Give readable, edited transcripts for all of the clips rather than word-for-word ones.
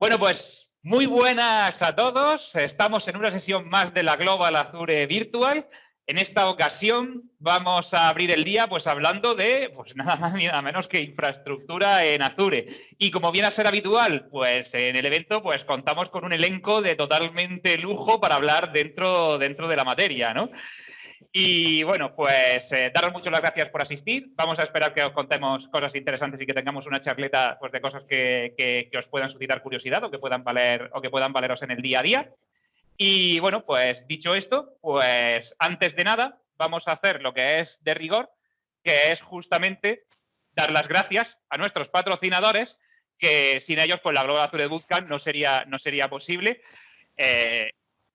Bueno, pues muy buenas a todos. Estamos en una sesión más de la Global Azure Virtual. En esta ocasión vamos a abrir el día pues hablando de pues nada más ni nada menos que infraestructura en Azure. Y como viene a ser habitual, pues en el evento pues contamos con un elenco de totalmente lujo para hablar dentro de la materia, ¿no? Y bueno, pues daros muchas las gracias por asistir. Vamos a esperar que os contemos cosas interesantes y que tengamos una charleta pues, de cosas que os puedan suscitar curiosidad o que puedan valeros en el día a día. Y bueno, pues dicho esto, pues antes de nada vamos a hacer lo que es de rigor, que es justamente dar las gracias a nuestros patrocinadores, que sin ellos pues la Global Azure Bootcamp no sería posible.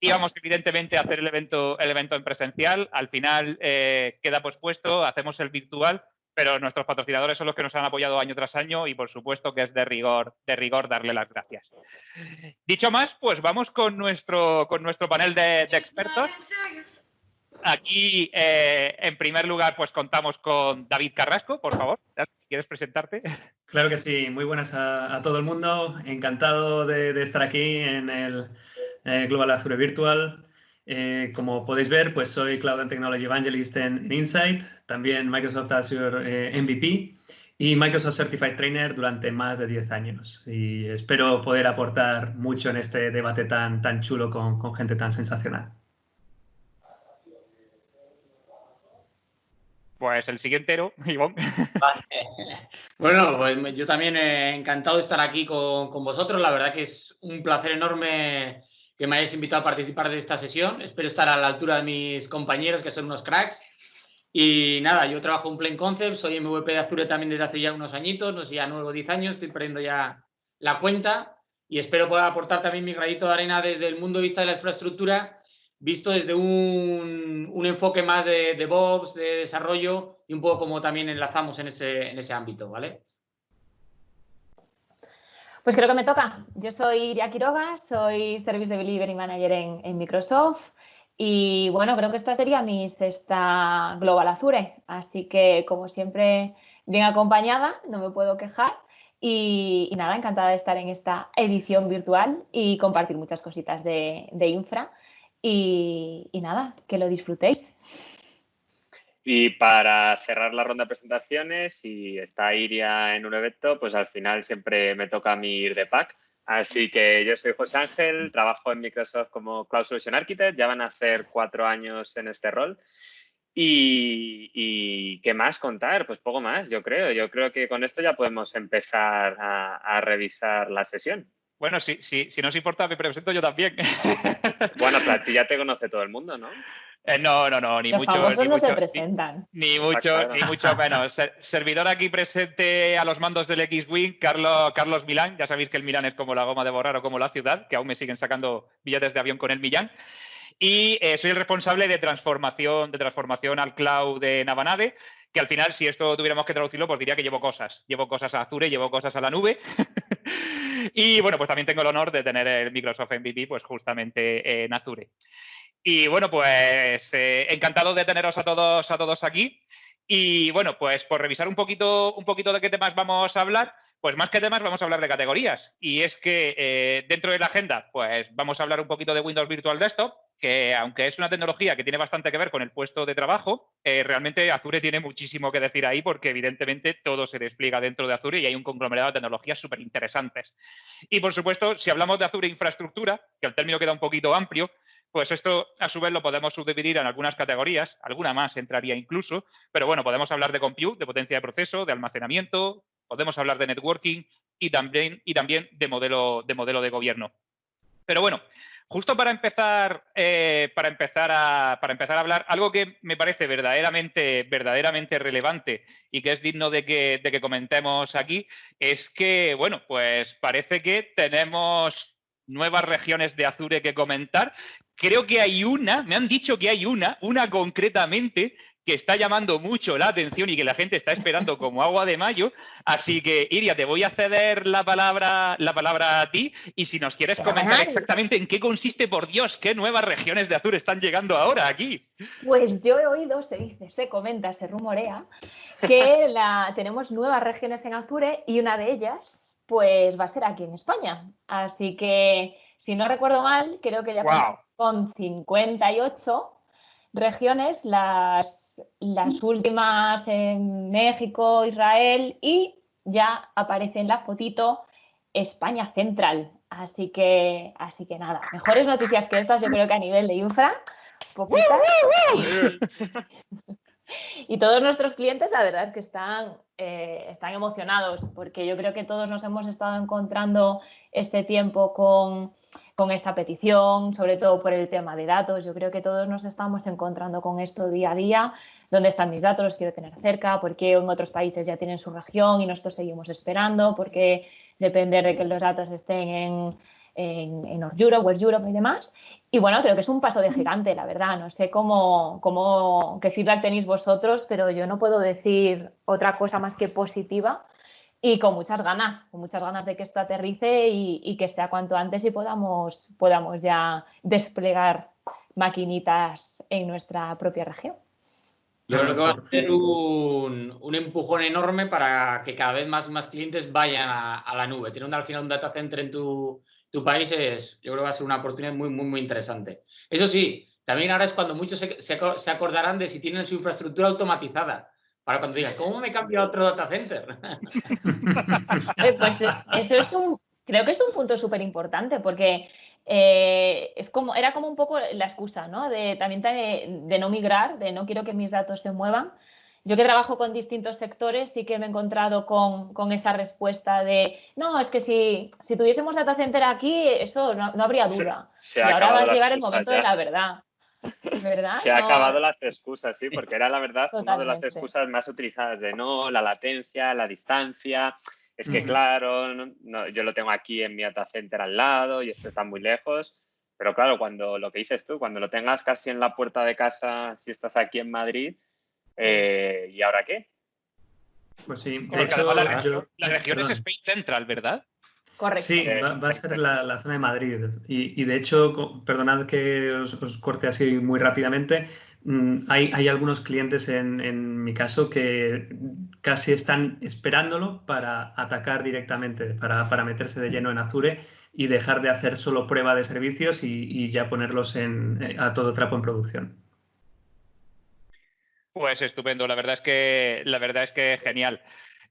Íbamos evidentemente a hacer el evento en presencial, al final queda pospuesto, hacemos el virtual, pero nuestros patrocinadores son los que nos han apoyado año tras año y por supuesto que es de rigor darle las gracias. Dicho más, pues vamos con nuestro panel de expertos. Aquí, en primer lugar, pues contamos con David Carrasco, por favor, ¿quieres presentarte? Claro que sí, muy buenas a todo el mundo, encantado de estar aquí en el Global Azure Virtual. Como podéis ver, pues soy Cloud and Technology Evangelist en Insight, también Microsoft Azure MVP y Microsoft Certified Trainer durante más de 10 años. Y espero poder aportar mucho en este debate tan chulo con gente tan sensacional. Pues el siguiente, Ivonne. Vale. Bueno, pues yo también encantado de estar aquí con vosotros. La verdad que es un placer enorme que me hayáis invitado a participar de esta sesión. Espero estar a la altura de mis compañeros, que son unos cracks. Y nada, yo trabajo en Plain Concept, soy MVP de Azure también desde hace ya unos añitos, no sé, ya 9 o 10 años, estoy perdiendo ya la cuenta. Y espero poder aportar también mi granito de arena desde el mundo de vista de la infraestructura, visto desde un enfoque más de DevOps, de desarrollo y un poco como también enlazamos en ese ámbito, ¿vale? Pues creo que me toca. Yo soy Iria Quiroga, soy Service Delivery Manager en Microsoft y bueno, creo que esta sería mi sexta Global Azure, así que como siempre bien acompañada, no me puedo quejar y nada, encantada de estar en esta edición virtual y compartir muchas cositas de infra y nada, que lo disfrutéis. Y para cerrar la ronda de presentaciones, si está Iria en un evento, pues al final siempre me toca a mí ir de pack. Así que yo soy José Ángel, trabajo en Microsoft como Cloud Solution Architect, ya van a hacer 4 años en este rol. ¿Y qué más contar? Pues poco más, yo creo. Yo creo que con esto ya podemos empezar a revisar la sesión. Bueno, si no os importa, me presento yo también. Bueno, para ti ya te conoce todo el mundo, ¿no? No, ni Los mucho. famosos no se presentan. Ni mucho menos. Servidor aquí presente a los mandos del X-Wing, Carlos Milán. Ya sabéis que el Milán es como la goma de borrar o como la ciudad, que aún me siguen sacando billetes de avión con el Millán. Y soy el responsable de transformación al cloud de Navanade, que al final, si esto tuviéramos que traducirlo, pues diría que llevo cosas. Llevo cosas a Azure, llevo cosas a la nube. Y bueno, pues también tengo el honor de tener el Microsoft MVP, pues justamente en Azure. Y bueno, pues encantado de teneros a todos aquí. Y bueno, pues por revisar un poquito de qué temas vamos a hablar, pues más que temas vamos a hablar de categorías. Y es que dentro de la agenda, pues vamos a hablar un poquito de Windows Virtual Desktop, que aunque es una tecnología que tiene bastante que ver con el puesto de trabajo, realmente Azure tiene muchísimo que decir ahí porque evidentemente todo se despliega dentro de Azure y hay un conglomerado de tecnologías súper interesantes. Y por supuesto, si hablamos de Azure Infraestructura, que el término queda un poquito amplio, pues esto, a su vez, lo podemos subdividir en algunas categorías, alguna más entraría incluso, pero bueno, podemos hablar de compute, de potencia de proceso, de almacenamiento, podemos hablar de networking y también de modelo de gobierno. Pero bueno, justo para empezar a hablar, algo que me parece verdaderamente relevante y que es digno de que comentemos aquí, es que, bueno, pues parece que tenemos nuevas regiones de Azure que comentar. Creo que hay me han dicho que hay una concretamente que está llamando mucho la atención y que la gente está esperando como agua de mayo. Así que, Iria, te voy a ceder la palabra a ti y si nos quieres comentar exactamente en qué consiste, por Dios, qué nuevas regiones de Azure están llegando ahora aquí. Pues yo he oído, se comenta, se rumorea, que tenemos nuevas regiones en Azure y una de ellas pues va a ser aquí en España. Así que, si no recuerdo mal, creo que ya con 58 regiones, las últimas en México, Israel, y ya aparece en la fotito España Central. Así que nada, mejores noticias que estas yo creo que a nivel de infra, poquitas. Y todos nuestros clientes, la verdad es que están emocionados, porque yo creo que todos nos hemos estado encontrando este tiempo con esta petición, sobre todo por el tema de datos. Yo creo que todos nos estamos encontrando con esto día a día. ¿Dónde están mis datos? Los quiero tener cerca. ¿Por qué en otros países ya tienen su región y nosotros seguimos esperando? ¿Por qué depender de que los datos estén en North Europe, West Europe y demás? Y bueno, creo que es un paso de gigante, la verdad. No sé qué feedback tenéis vosotros, pero yo no puedo decir otra cosa más que positiva y con muchas ganas de que esto aterrice y que sea cuanto antes y podamos ya desplegar maquinitas en nuestra propia región. Yo creo que va a ser un empujón enorme para que cada vez más clientes vayan a la nube. Tener al final un data center en tu país yo creo que va a ser una oportunidad muy, muy, muy interesante. Eso sí, también ahora es cuando muchos se acordarán de si tienen su infraestructura automatizada. Para cuando digas, ¿cómo me cambio a otro data center? Pues eso creo que es un punto súper importante, porque era como un poco la excusa, ¿no? También de no migrar, de no quiero que mis datos se muevan. Yo que trabajo con distintos sectores sí que me he encontrado con esa respuesta de no, es que si tuviésemos data center aquí, eso no habría duda. Y ahora va a llegar el momento de la verdad. ¿Verdad? Se ha acabado las excusas, sí, porque era la verdad Totalmente. una de las excusas más utilizadas de no, la latencia, la distancia. Es que claro, yo lo tengo aquí en mi data center al lado y esto está muy lejos. Pero claro, cuando lo que dices tú, cuando lo tengas casi en la puerta de casa, si estás aquí en Madrid, ¿y ahora qué? Pues sí, de hecho, la región es Spain Central, ¿verdad? Correcto. Sí, va a ser la zona de Madrid. Y de hecho, perdonad que os corte así muy rápidamente, hay algunos clientes en mi caso que casi están esperándolo para atacar directamente, para meterse de lleno en Azure y dejar de hacer solo prueba de servicios y ya ponerlos a todo trapo en producción. Pues estupendo, la verdad es que genial.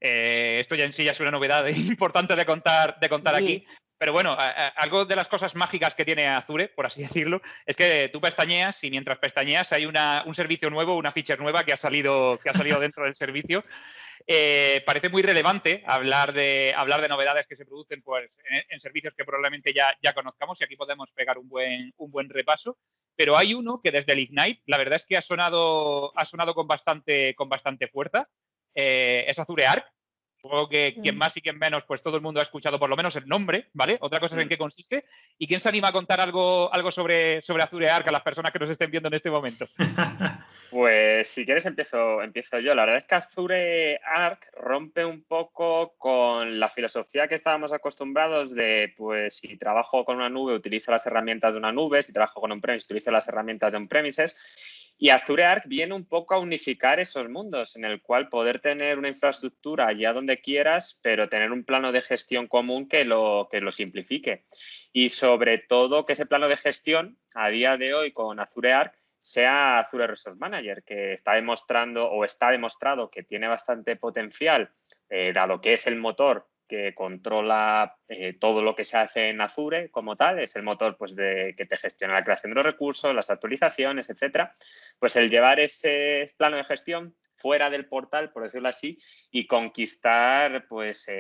Esto ya en sí ya es una novedad importante de contar aquí. Pero bueno, algo de las cosas mágicas que tiene Azure, por así decirlo, es que tú pestañeas y mientras pestañeas hay un servicio nuevo, una feature nueva que ha salido dentro del servicio. Parece muy relevante hablar de novedades que se producen pues, en servicios que probablemente ya conozcamos y aquí podemos pegar un buen repaso. Pero hay uno que desde el Ignite, la verdad es que ha sonado con bastante fuerza. Es Azure Arc. Supongo que quien más y quien menos, pues todo el mundo ha escuchado por lo menos el nombre, ¿vale? Otra cosa es en qué consiste. ¿Y quién se anima a contar algo sobre Azure Arc a las personas que nos estén viendo en este momento? Pues si quieres empiezo yo. La verdad es que Azure Arc rompe un poco con la filosofía que estábamos acostumbrados de, pues si trabajo con una nube, utilizo las herramientas de una nube, si trabajo con on-premise, utilizo las herramientas de on-premises. Y Azure Arc viene un poco a unificar esos mundos en el cual poder tener una infraestructura allá donde quieras, pero tener un plano de gestión común que lo simplifique. Y sobre todo que ese plano de gestión, a día de hoy con Azure Arc, sea Azure Resource Manager, que está demostrado que tiene bastante potencial, dado que es el motor que controla todo lo que se hace en Azure como tal, es el motor pues, que te gestiona la creación de los recursos, las actualizaciones, etcétera. Pues el llevar ese plano de gestión fuera del portal, por decirlo así, y conquistar pues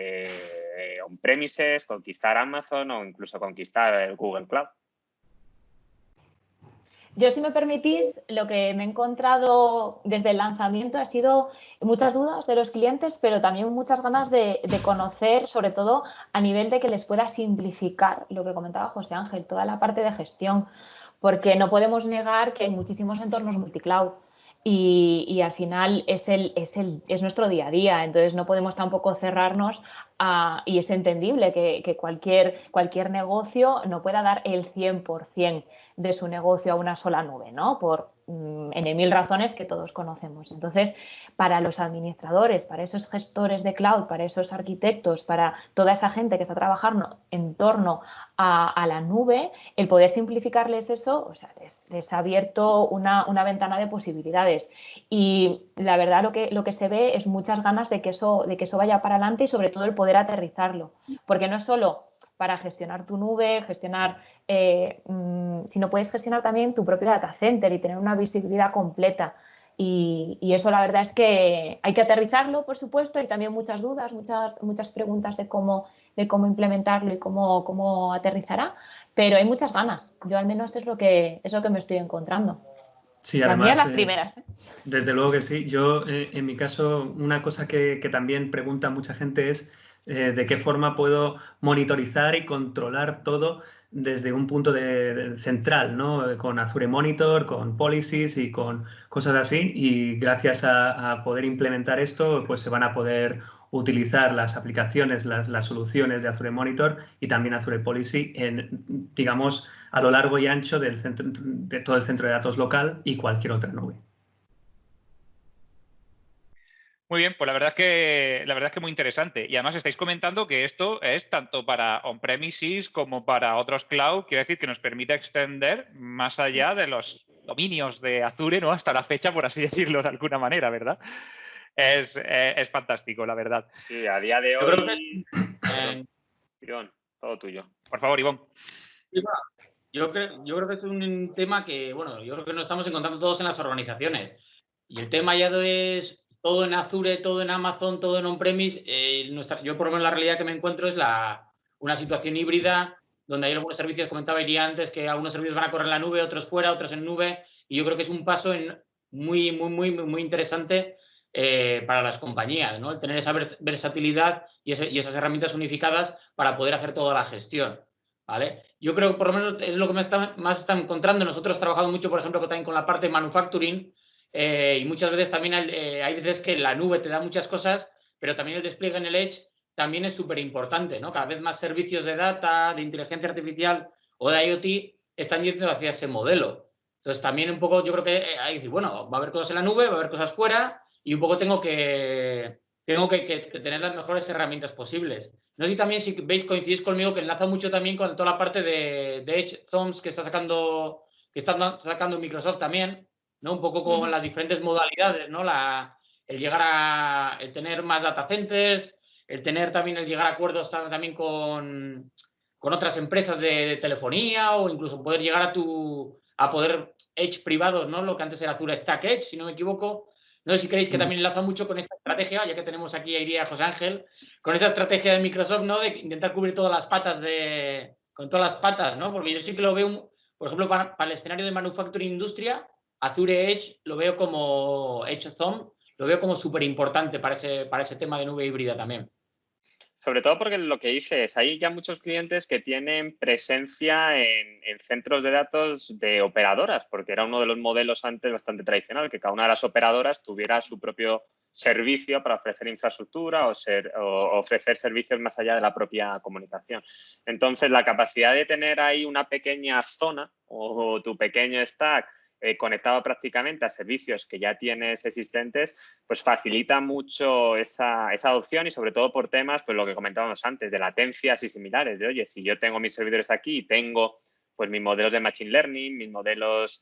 on-premises, conquistar Amazon o incluso conquistar el Google Cloud. Yo, si me permitís, lo que me he encontrado desde el lanzamiento ha sido muchas dudas de los clientes, pero también muchas ganas de conocer, sobre todo a nivel de que les pueda simplificar lo que comentaba José Ángel, toda la parte de gestión, porque no podemos negar que hay muchísimos entornos multicloud. Y al final es nuestro día a día, entonces no podemos tampoco cerrarnos y es entendible que cualquier negocio no pueda dar el 100% de su negocio a una sola nube, ¿no? Por en 1000 razones que todos conocemos. Entonces, para los administradores, para esos gestores de cloud, para esos arquitectos, para toda esa gente que está trabajando en torno a la nube, el poder simplificarles eso, o sea, les ha abierto una ventana de posibilidades. Y la verdad lo que se ve es muchas ganas de que eso vaya para adelante y sobre todo el poder aterrizarlo. Porque no es solo para gestionar tu nube, sino puedes gestionar también tu propio data center y tener una visibilidad completa. Y eso la verdad es que hay que aterrizarlo, por supuesto. Hay también muchas dudas, muchas preguntas de cómo implementarlo y cómo aterrizará, pero hay muchas ganas. Yo al menos es lo que me estoy encontrando. Sí, además, las primeras. Desde luego que sí. Yo, en mi caso, una cosa que también pregunta mucha gente es de qué forma puedo monitorizar y controlar todo desde un punto central, ¿no? Con Azure Monitor, con policies y con cosas así. Y gracias a poder implementar esto, pues se van a poder utilizar las aplicaciones, las soluciones de Azure Monitor y también Azure Policy digamos, a lo largo y ancho de todo el centro de datos local y cualquier otra nube. Muy bien, pues la verdad es que muy interesante. Y además estáis comentando que esto es tanto para on-premises como para otros cloud. Quiere decir que nos permite extender más allá de los dominios de Azure, ¿no? Hasta la fecha, por así decirlo de alguna manera, ¿verdad? Es fantástico, la verdad. Sí, a día de hoy... Ivonne, todo tuyo. Por favor, Ivonne. Yo creo que es un tema que, bueno, yo creo que nos estamos encontrando todos en las organizaciones. Y el tema ya es todo en Azure, todo en Amazon, todo en on-premise. Yo, por lo menos, la realidad que me encuentro es una situación híbrida, donde hay algunos servicios, comentaba Iria antes, que algunos servicios van a correr en la nube, otros fuera, otros en nube. Y yo creo que es un paso muy, muy, muy, muy interesante para las compañías, ¿no? El tener esa versatilidad y esas herramientas unificadas para poder hacer toda la gestión, ¿vale? Yo creo que por lo menos es lo que más está encontrando. Nosotros trabajamos mucho, por ejemplo, también con la parte de manufacturing y muchas veces también hay veces que la nube te da muchas cosas, pero también el despliegue en el Edge también es súper importante, ¿no? Cada vez más servicios de data, de inteligencia artificial o de IoT están yendo hacia ese modelo. Entonces también un poco yo creo que hay que decir, bueno, va a haber cosas en la nube, va a haber cosas fuera y un poco tengo que tener las mejores herramientas posibles. No sé si también, si veis, coincidís conmigo, que enlaza mucho también con toda la parte de Edge Zones que está sacando Microsoft también, ¿no? Un poco con las diferentes modalidades, ¿no? El tener más data centers, el llegar a acuerdos también con otras empresas de telefonía o incluso poder llegar a poder Edge privados, ¿no? Lo que antes era Azure Stack Edge, si no me equivoco. No sé si creéis que también enlaza mucho con esa estrategia, ya que tenemos aquí a Iria, José Ángel, con esa estrategia de Microsoft, ¿no? De intentar cubrir todas las patas con todas las patas, ¿no? Porque yo sí que lo veo, por ejemplo, para el escenario de manufacturing industria, Azure Edge lo veo como Edge Zone, lo veo como súper importante para ese tema de nube híbrida también. Sobre todo porque lo que dices, hay ya muchos clientes que tienen presencia en centros de datos de operadoras, porque era uno de los modelos antes bastante tradicional, que cada una de las operadoras tuviera su propio servicio para ofrecer infraestructura o ofrecer servicios más allá de la propia comunicación. Entonces, la capacidad de tener ahí una pequeña zona o tu pequeño stack conectado prácticamente a servicios que ya tienes existentes, pues facilita mucho esa adopción y sobre todo por temas, pues lo que comentábamos antes, de latencias y similares, de oye, si yo tengo mis servidores aquí y tengo pues mis modelos de Machine Learning, mis modelos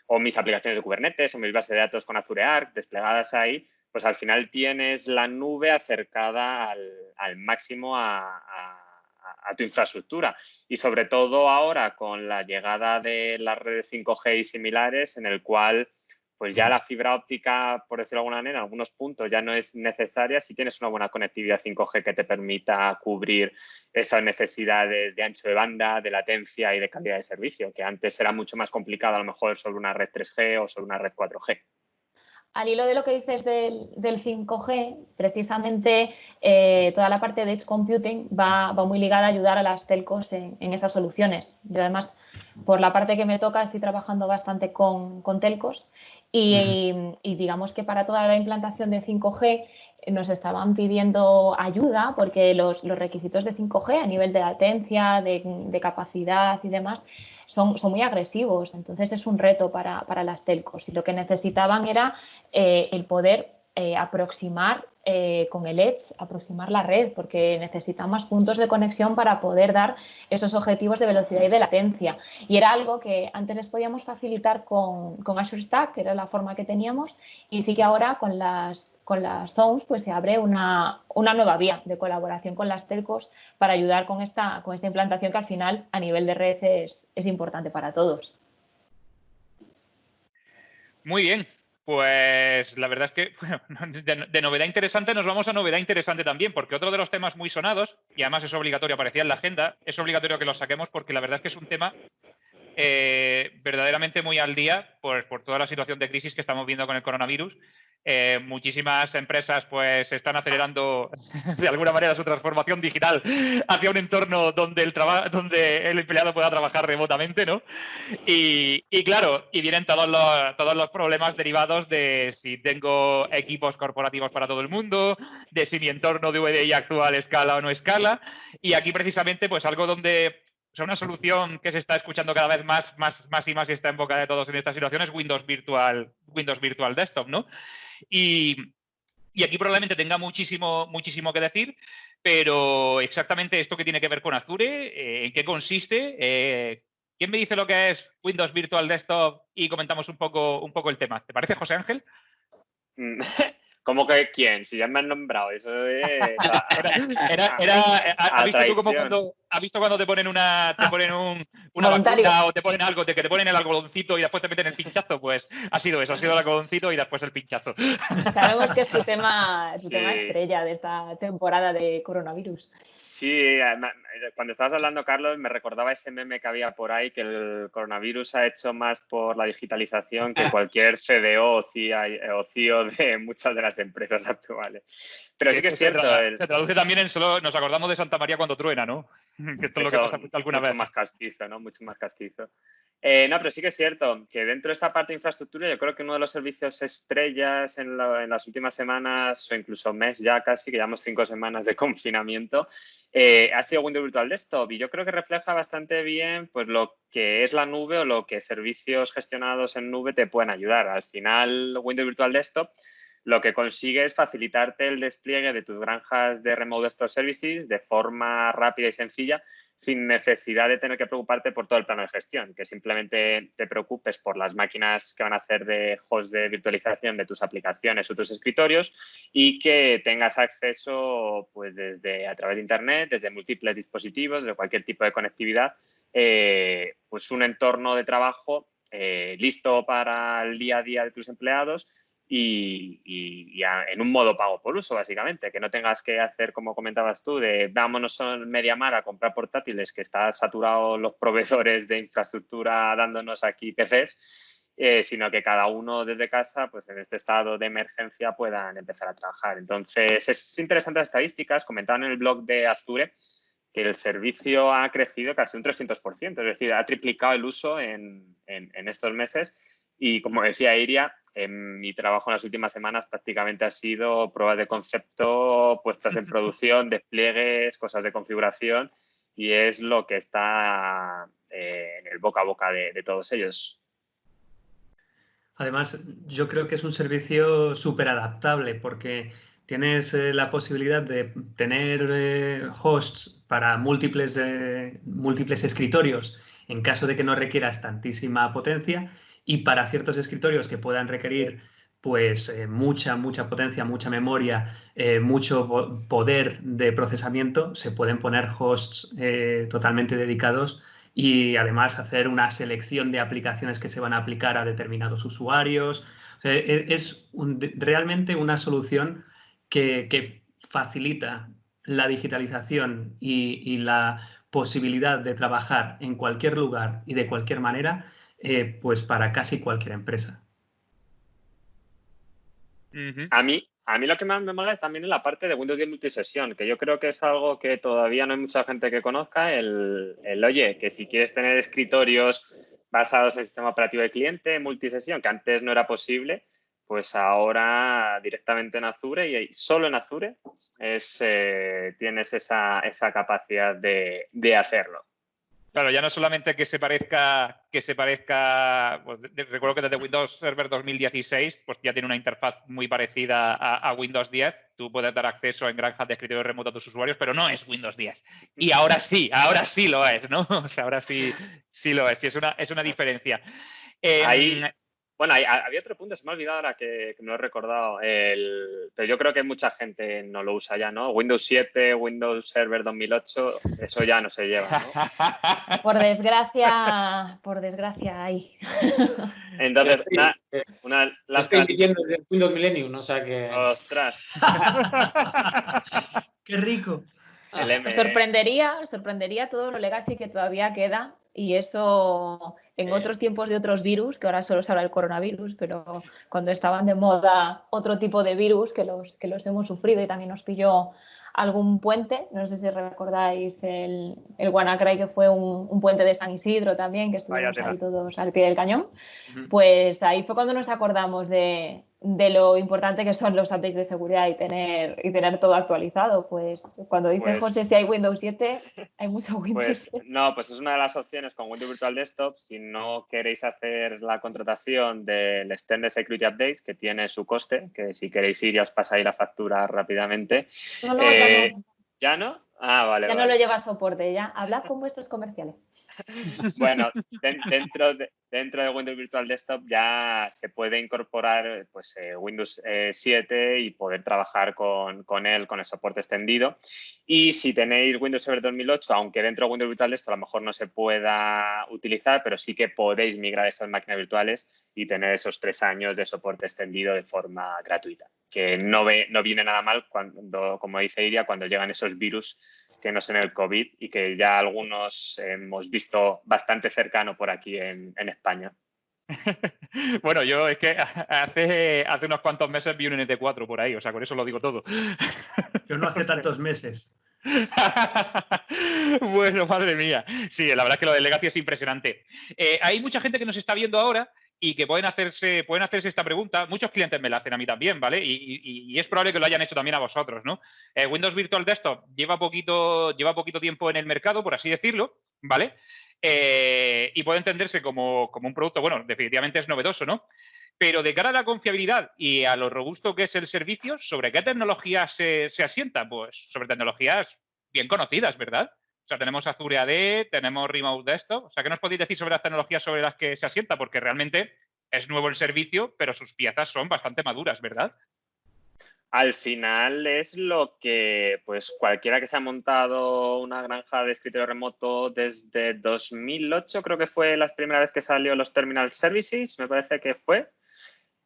o mis aplicaciones de Kubernetes o mis bases de datos con Azure Arc desplegadas ahí, pues al final tienes la nube acercada al máximo a tu infraestructura. Y sobre todo ahora con la llegada de las redes 5G y similares, en el cual pues ya la fibra óptica, por decirlo de alguna manera, en algunos puntos ya no es necesaria si tienes una buena conectividad 5G que te permita cubrir esas necesidades de ancho de banda, de latencia y de calidad de servicio, que antes era mucho más complicado a lo mejor sobre una red 3G o sobre una red 4G. Al hilo de lo que dices del 5G, precisamente toda la parte de Edge Computing va muy ligada a ayudar a las telcos en esas soluciones. Yo además, por la parte que me toca, estoy trabajando bastante con telcos y digamos que para toda la implantación de 5G nos estaban pidiendo ayuda porque los requisitos de 5G a nivel de latencia, de capacidad y demás son muy agresivos. Entonces es un reto para las telcos y lo que necesitaban era el poder aproximar con el Edge, aproximar la red, porque necesitan más puntos de conexión para poder dar esos objetivos de velocidad y de latencia. Y era algo que antes les podíamos facilitar con Azure Stack, que era la forma que teníamos, y sí que ahora con las zones pues se abre una nueva vía de colaboración con las telcos para ayudar con esta implantación que al final a nivel de red es importante para todos. Muy bien. Pues la verdad es que bueno, de novedad interesante nos vamos a novedad interesante también, porque otro de los temas muy sonados, y además es obligatorio, aparecía en la agenda, es obligatorio que lo saquemos porque la verdad es que es un tema verdaderamente muy al día por toda la situación de crisis que estamos viendo con el coronavirus. Muchísimas empresas pues están acelerando de alguna manera su transformación digital hacia un entorno donde el empleado pueda trabajar remotamente, ¿no? Y claro, y vienen todos los problemas derivados de si tengo equipos corporativos para todo el mundo, de si mi entorno de VDI actual escala o no escala. Y aquí precisamente pues algo donde... O sea, una solución que se está escuchando cada vez más y más y está en boca de todos en esta situación es Windows Virtual Desktop, ¿no? Y aquí probablemente tenga muchísimo que decir, pero exactamente esto que tiene que ver con Azure, ¿en qué consiste? ¿Quién me dice lo que es Windows Virtual Desktop? Y comentamos un poco el tema. ¿Te parece, José Ángel? ¿Cómo que quién? Si ya me han nombrado, eso es... ¿Has visto tú como cuando te ponen una vacuna o te ponen algo, que te ponen el algodoncito y después te meten el pinchazo? Pues ha sido eso, ha sido el algodoncito y después el pinchazo. Sabemos que es tu tema estrella de esta temporada de coronavirus. Sí, cuando estabas hablando, Carlos, me recordaba ese meme que había por ahí, que el coronavirus ha hecho más por la digitalización que cualquier CDO o CEO de muchas de las empresas actuales. Pero sí que es cierto. Se traduce también en solo nos acordamos de Santa María cuando truena, ¿no? Que esto es lo que pasa alguna vez. Mucho más castizo, ¿no? Mucho más castizo. No, pero sí que es cierto que dentro de esta parte de infraestructura yo creo que uno de los servicios estrellas en las últimas semanas o incluso mes ya casi, que llevamos 5 semanas de confinamiento, ha sido Windows Virtual Desktop y yo creo que refleja bastante bien pues lo que es la nube o lo que servicios gestionados en nube te pueden ayudar. Al final, Windows Virtual Desktop lo que consigue es facilitarte el despliegue de tus granjas de Remote Desktop Services de forma rápida y sencilla, sin necesidad de tener que preocuparte por todo el plano de gestión, que simplemente te preocupes por las máquinas que van a hacer de host de virtualización de tus aplicaciones o tus escritorios y que tengas acceso pues a través de Internet, desde múltiples dispositivos, de cualquier tipo de conectividad, pues un entorno de trabajo listo para el día a día de tus empleados y en un modo pago por uso, básicamente, que no tengas que hacer, como comentabas tú, de vámonos a MediaMarkt a comprar portátiles, que está saturado los proveedores de infraestructura dándonos aquí PCs, sino que cada uno desde casa, pues en este estado de emergencia puedan empezar a trabajar. Entonces, es interesante las estadísticas. Comentaban en el blog de Azure que el servicio ha crecido casi un 300%, es decir, ha triplicado el uso en estos meses. Y como decía Iria, en mi trabajo en las últimas semanas prácticamente ha sido pruebas de concepto, puestas en producción, despliegues, cosas de configuración y es lo que está en el boca a boca de todos ellos. Además, yo creo que es un servicio súper adaptable porque tienes la posibilidad de tener hosts para múltiples escritorios en caso de que no requieras tantísima potencia y para ciertos escritorios que puedan requerir pues mucha potencia, mucha memoria, mucho poder de procesamiento, se pueden poner hosts totalmente dedicados y además hacer una selección de aplicaciones que se van a aplicar a determinados usuarios. O sea, es realmente una solución que facilita la digitalización y la posibilidad de trabajar en cualquier lugar y de cualquier manera, pues para casi cualquier empresa. A mí lo que más me mola también es la parte de Windows 10 multisesión, que yo creo que es algo que todavía no hay mucha gente que conozca, oye, que si quieres tener escritorios basados en sistema operativo de cliente, multisesión, que antes no era posible, pues ahora directamente en Azure y solo en Azure tienes esa capacidad de hacerlo. Claro, ya no solamente que se parezca, pues, recuerdo que desde Windows Server 2016 pues ya tiene una interfaz muy parecida a Windows 10. Tú puedes dar acceso en granjas de escritorio remoto a tus usuarios, pero no es Windows 10. Y ahora sí lo es, ¿no? O sea, ahora sí lo es. Y es una diferencia. Bueno, había otro punto, se me ha olvidado ahora que me lo he recordado, pero yo creo que mucha gente no lo usa ya, ¿no? Windows 7, Windows Server 2008, eso ya no se lleva, ¿no? Por desgracia, ahí. Entonces, estoy diciendo desde Windows Millennium, o sea que... ¡Ostras! ¡Qué rico! Os sorprendería todo lo legacy que todavía queda, y eso en otros tiempos de otros virus, que ahora solo se habla del coronavirus, pero cuando estaban de moda otro tipo de virus que los hemos sufrido y también nos pilló algún puente. No sé si recordáis el WannaCry, que fue un puente de San Isidro también, que estuvimos ahí todos al pie del cañón. Pues ahí fue cuando nos acordamos de lo importante que son los updates de seguridad y tener todo actualizado. Pues cuando dice José si hay Windows 7, hay mucho Windows 7. No, pues es una de las opciones con Windows Virtual Desktop si no queréis hacer la contratación del Extended Security Updates, que tiene su coste, que si queréis ir ya os pasáis la factura rápidamente. No, ya no. ¿Ya no? Ah, vale. Ya no lo lleva soporte, ya. Hablad con vuestros comerciales. Bueno, dentro de Windows Virtual Desktop ya se puede incorporar pues, Windows 7 y poder trabajar con él, con el soporte extendido. Y si tenéis Windows Server 2008, aunque dentro de Windows Virtual Desktop a lo mejor no se pueda utilizar, pero sí que podéis migrar esas máquinas virtuales y tener esos 3 años de soporte extendido de forma gratuita. Que no viene nada mal cuando, como dice Iria, cuando llegan esos virus que no son el COVID y que ya algunos hemos visto bastante cercano por aquí en España. Bueno, yo es que hace unos cuantos meses vi un NT4 por ahí, o sea, con eso lo digo todo. Yo no hace tantos meses. Bueno, madre mía. Sí, la verdad es que lo del Legacy es impresionante. Hay mucha gente que nos está viendo ahora y que pueden hacerse esta pregunta. Muchos clientes me la hacen a mí también, ¿vale? Y es probable que lo hayan hecho también a vosotros, ¿no? Windows Virtual Desktop lleva poquito tiempo en el mercado, por así decirlo, ¿vale? Y puede entenderse como un producto, bueno, definitivamente es novedoso, ¿no? Pero de cara a la confiabilidad y a lo robusto que es el servicio, ¿sobre qué tecnología se asienta? Pues sobre tecnologías bien conocidas, ¿verdad? O sea, tenemos Azure AD, tenemos Remote Desktop. O sea, ¿qué nos podéis decir sobre las tecnologías sobre las que se asienta? Porque realmente es nuevo el servicio, pero sus piezas son bastante maduras, ¿verdad? Al final es lo que, pues cualquiera que se ha montado una granja de escritorio remoto desde 2008, creo que fue la primera vez que salió los Terminal Services, me parece que fue,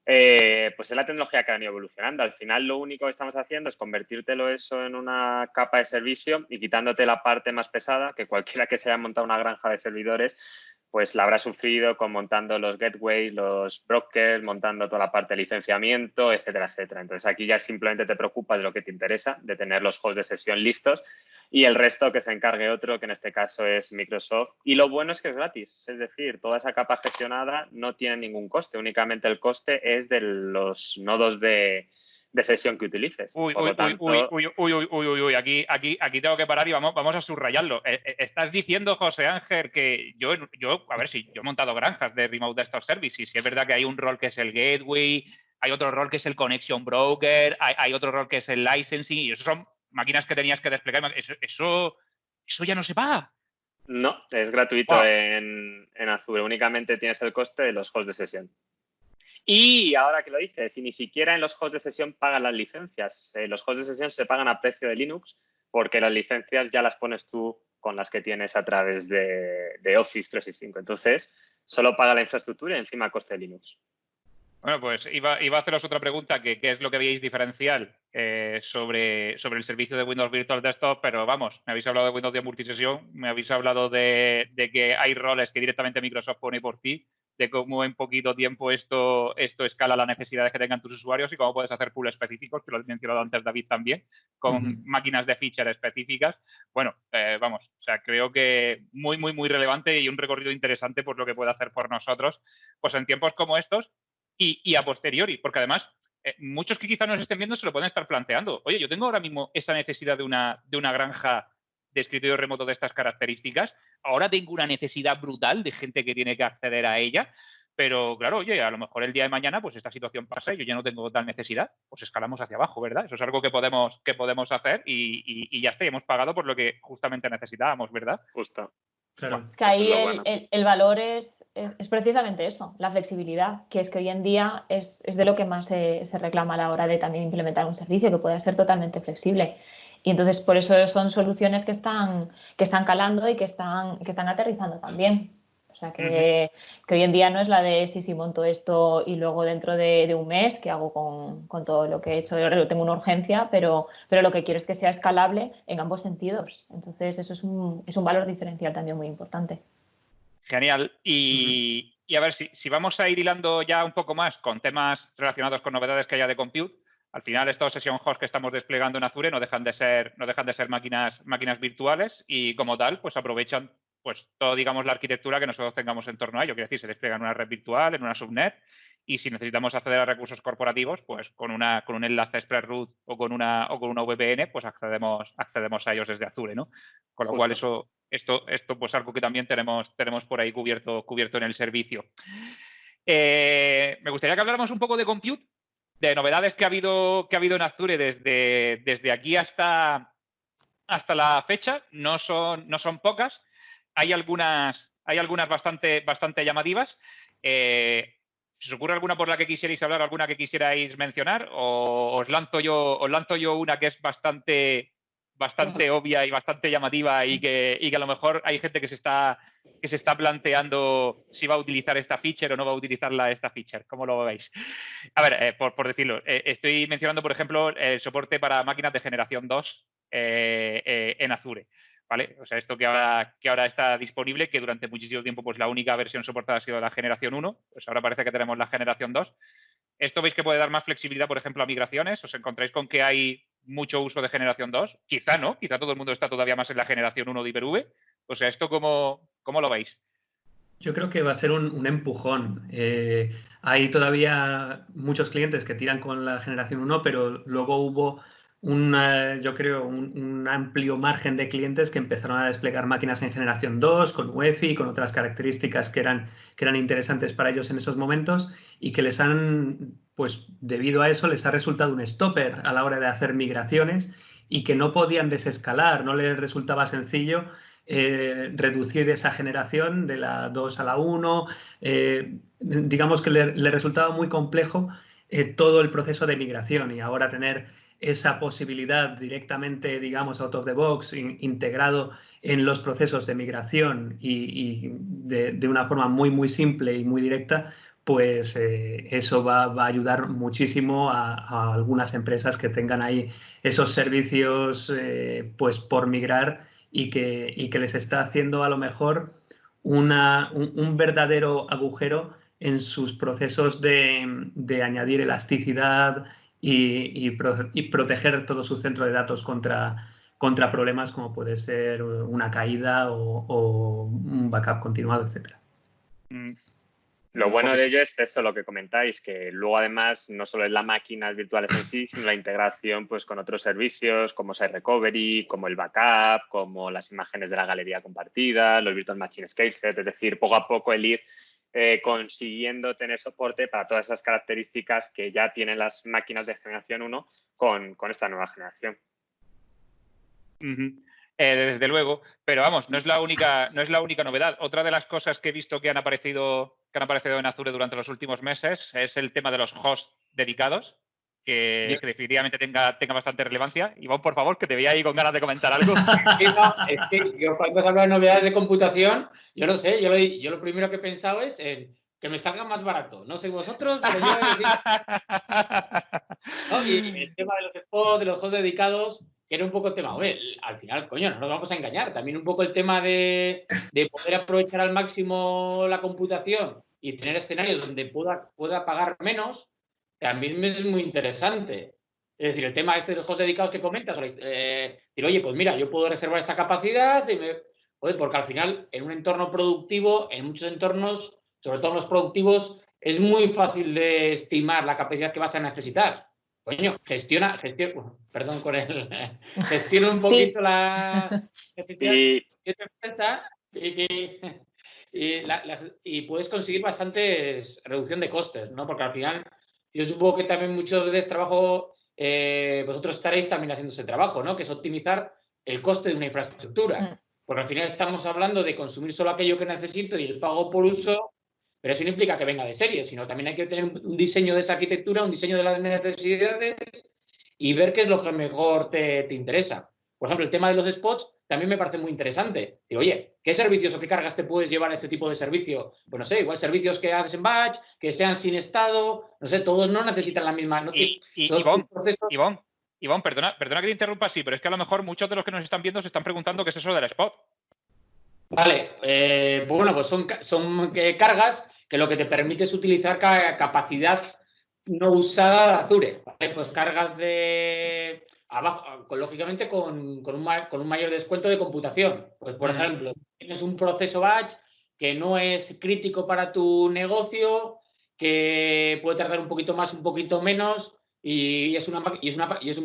pues es la tecnología que ha venido evolucionando. Al final lo único que estamos haciendo es convertírtelo eso en una capa de servicio y quitándote la parte más pesada, que cualquiera que se haya montado una granja de servidores pues la habrá sufrido con montando los gateways, los brokers, montando toda la parte de licenciamiento, etcétera, etcétera. Entonces, aquí ya simplemente te preocupas de lo que te interesa, de tener los hosts de sesión listos y el resto que se encargue otro, que en este caso es Microsoft. Y lo bueno es que es gratis, es decir, toda esa capa gestionada no tiene ningún coste, únicamente el coste es de los nodos de sesión que utilices. Aquí tengo que parar y vamos a subrayarlo. Estás diciendo, José Ángel, que yo, a ver si yo he montado granjas de Remote Desktop Services, y es verdad que hay un rol que es el Gateway, hay otro rol que es el Connection Broker, hay otro rol que es el Licensing, y eso son máquinas que tenías que desplegar. Eso ya no se paga. No, es gratuito en Azure. Únicamente tienes el coste de los hosts de sesión. Y ahora que lo dices, y ni siquiera en los hosts de sesión pagan las licencias. Los hosts de sesión se pagan a precio de Linux porque las licencias ya las pones tú con las que tienes a través de Office 365. Entonces, solo paga la infraestructura y encima coste de Linux. Bueno, pues iba a haceros otra pregunta, que qué es lo que veíais diferencial sobre el servicio de Windows Virtual Desktop, pero vamos, me habéis hablado de Windows 10 multisesión, me habéis hablado de que hay roles que directamente Microsoft pone por ti, de cómo en poquito tiempo esto escala las necesidades que tengan tus usuarios y cómo puedes hacer pools específicos, que lo has mencionado antes David también, con máquinas de feature específicas. Bueno, vamos, o sea, creo que muy, muy, muy relevante y un recorrido interesante por lo que puede hacer por nosotros, pues en tiempos como estos y a posteriori, porque además muchos que quizás nos estén viendo se lo pueden estar planteando. Oye, yo tengo ahora mismo esa necesidad de una granja de escritorio remoto de estas características. ahora tengo una necesidad brutal de gente que tiene que acceder a ella, pero claro, oye, a lo mejor el día de mañana pues esta situación pasa y yo ya no tengo tal necesidad, pues escalamos hacia abajo, ¿verdad? Eso es algo que podemos hacer y ya está, y hemos pagado por lo que justamente necesitábamos, ¿verdad? Justo. Claro. Es que ahí Eso es lo bueno. el valor es precisamente eso, la flexibilidad, que es que hoy en día es de lo que más se reclama a la hora de también implementar un servicio, que pueda ser totalmente flexible. Y entonces por eso son soluciones que están calando y que están aterrizando también. O sea que hoy en día no es la de sí, monto esto y luego dentro de un mes, ¿qué hago con todo lo que he hecho? Yo tengo una urgencia, pero lo que quiero es que sea escalable en ambos sentidos. Entonces eso es un valor diferencial también muy importante. Genial. Y a ver, si vamos a ir hilando ya un poco más con temas relacionados con novedades que haya de compute, al final estos Session Host que estamos desplegando en Azure no dejan de ser máquinas virtuales y como tal, pues aprovechan pues todo, digamos, la arquitectura que nosotros tengamos en torno a ello. Quiere decir, se despliega en una red virtual, en una subnet, y si necesitamos acceder a recursos corporativos, pues con un enlace Express Route o con una VPN, pues accedemos a ellos desde Azure, ¿no? Con lo cual esto pues algo que también tenemos por ahí cubierto en el servicio. Me gustaría que habláramos un poco de compute, de novedades que ha habido en Azure desde aquí hasta la fecha. No son pocas. Hay algunas bastante llamativas. ¿Se os ocurre alguna por la que quisierais hablar, alguna que quisierais mencionar? ¿O os lanzo yo una que es bastante obvia y bastante llamativa y que a lo mejor hay gente que se está planteando si va a utilizar esta feature o no va a utilizarla esta feature? ¿Cómo lo veis? A ver, por decirlo, estoy mencionando, por ejemplo, el soporte para máquinas de generación 2 en Azure. ¿Vale? O sea, esto que ahora está disponible, que durante muchísimo tiempo pues la única versión soportada ha sido la generación 1, pues ahora parece que tenemos la generación 2. ¿Esto veis que puede dar más flexibilidad, por ejemplo, a migraciones? ¿Os encontráis con que hay mucho uso de generación 2? Quizá no, quizá todo el mundo está todavía más en la generación 1 de Hyper-V. O sea, ¿esto cómo lo veis? Yo creo que va a ser un empujón. Hay todavía muchos clientes que tiran con la generación 1, pero luego hubo yo creo, un amplio margen de clientes que empezaron a desplegar máquinas en generación 2, con UEFI, con otras características que eran interesantes para ellos en esos momentos y que les han, pues debido a eso, les ha resultado un stopper a la hora de hacer migraciones y que no podían desescalar, no les resultaba sencillo reducir esa generación de la 2 a la 1. Digamos que le resultaba muy complejo todo el proceso de migración y ahora tener esa posibilidad directamente, digamos, out of the box, integrado en los procesos de migración y de una forma muy, muy simple y muy directa, pues eso va a ayudar muchísimo a algunas empresas que tengan ahí esos servicios pues por migrar y que les está haciendo a lo mejor un verdadero agujero en sus procesos de añadir elasticidad y proteger todo su centro de datos contra problemas como puede ser una caída o un backup continuado, etc. Lo bueno de ello es eso, lo que comentáis, que luego además no solo es las máquinas virtuales en sí, sino la integración pues, con otros servicios como Site Recovery, como el backup, como las imágenes de la galería compartida, los Virtual Machine Scaleset, es decir, poco a poco el ir consiguiendo tener soporte para todas esas características que ya tienen las máquinas de generación 1 con esta nueva generación. Desde luego, pero vamos, no es la única novedad. Otra de las cosas que he visto que han aparecido en Azure durante los últimos meses es el tema de los hosts dedicados, que definitivamente tenga bastante relevancia. Iván, por favor, que te veía ahí con ganas de comentar algo. Es que yo cuando hablo de novedades de computación, yo no sé, yo lo primero que he pensado es en que me salga más barato. No sé vosotros, pero yo... ¿no? Y el tema de los hosts dedicados, que era un poco el tema. Hombre, al final, coño, no nos vamos a engañar. También un poco el tema de poder aprovechar al máximo la computación y tener escenarios donde pueda pagar menos, también es muy interesante. Es decir, el tema de los hosts dedicados que comentas, decir, oye, pues mira, yo puedo reservar esta capacidad porque al final, en un entorno productivo, en muchos entornos, sobre todo en los productivos, es muy fácil de estimar la capacidad que vas a necesitar. Coño, gestiona perdón con gestiona un poquito la necesidad de tu empresa Y puedes conseguir bastantes reducción de costes, ¿no? Porque al final, yo supongo que también muchas veces vosotros estaréis también haciendo ese trabajo, ¿no? Que es optimizar el coste de una infraestructura. Porque al final estamos hablando de consumir solo aquello que necesito y el pago por uso, pero eso no implica que venga de serie, sino también hay que tener un diseño de esa arquitectura, un diseño de las necesidades y ver qué es lo que mejor te interesa. Por ejemplo, el tema de los spots también me parece muy interesante. Digo, oye, ¿qué servicios o qué cargas te puedes llevar a este tipo de servicio? Pues no sé, igual servicios que haces en batch, que sean sin estado, no sé, todos no necesitan la misma... No, Ivonne, perdona que te interrumpa, sí, pero es que a lo mejor muchos de los que nos están viendo se están preguntando qué es eso del spot. Vale, bueno, pues son cargas que lo que te permite es utilizar capacidad no usada de Azure. ¿Vale? Pues cargas de abajo, lógicamente con un mayor descuento de computación. Pues, por ejemplo, tienes un proceso batch que no es crítico para tu negocio, que puede tardar un poquito más, un poquito menos, y es por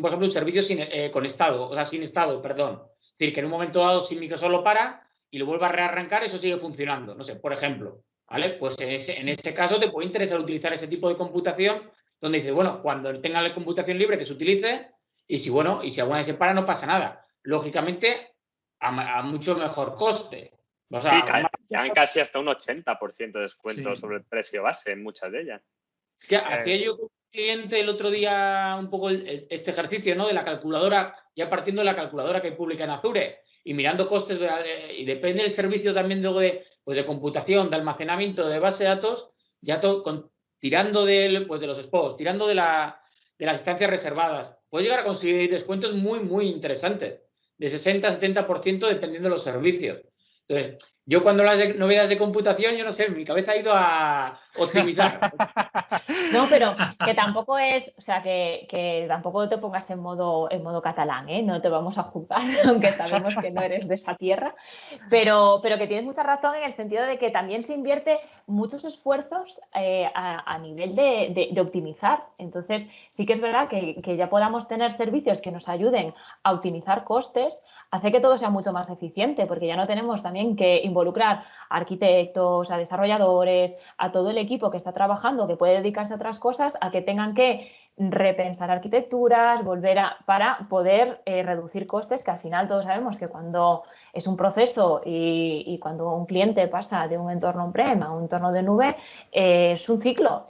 ejemplo, un servicio sin estado, perdón. Es decir, que en un momento dado, si Microsoft lo para y lo vuelve a rearrancar, eso sigue funcionando. No sé, por ejemplo. ¿Vale? Pues en ese caso te puede interesar utilizar ese tipo de computación donde dices, bueno, cuando tenga la computación libre que se utilice y si alguna vez se para no pasa nada. Lógicamente, a mucho mejor coste. O sea, sí, llegan casi hasta un 80% de descuento sobre el precio base en muchas de ellas. Es que hacía yo con un cliente el otro día un poco este ejercicio, ¿no? De la calculadora, ya partiendo de la calculadora que publica en Azure y mirando costes, y depende del servicio también de computación, de almacenamiento, de base de datos, ya tirando de los spots, tirando de las instancias reservadas, puede llegar a conseguir descuentos muy, muy interesantes, de 60-70% dependiendo de los servicios. Entonces, yo cuando las novedades de computación, yo no sé, mi cabeza ha ido a optimizar. No, pero que tampoco es, o sea, que tampoco te pongas en modo catalán, ¿eh? No te vamos a juzgar, aunque sabemos que no eres de esa tierra, pero que tienes mucha razón en el sentido de que también se invierte muchos esfuerzos a nivel de optimizar. Entonces, sí que es verdad que ya podamos tener servicios que nos ayuden a optimizar costes, hace que todo sea mucho más eficiente, porque ya no tenemos también que involucrar a arquitectos, a desarrolladores, a todo el equipo que está trabajando, que puede dedicarse a otras cosas, a que tengan que repensar arquitecturas, para poder reducir costes, que al final todos sabemos que cuando es un proceso y cuando un cliente pasa de un entorno on-prem a un entorno de nube, es un ciclo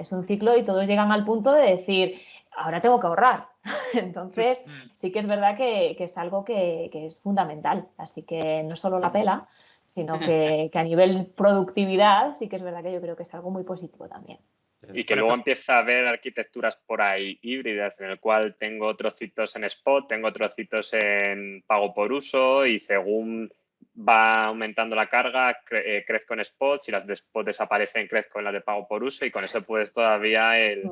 y todos llegan al punto de decir, ahora tengo que ahorrar. Entonces, sí que es verdad que es algo que es fundamental. Así que no solo la pela, sino que a nivel productividad sí que es verdad que yo creo que es algo muy positivo también. Y que luego empieza a haber arquitecturas por ahí híbridas, en el cual tengo trocitos en spot, tengo trocitos en pago por uso y según va aumentando la carga, crezco en spot. Si las de spot desaparecen, crezco en las de pago por uso y con eso puedes todavía el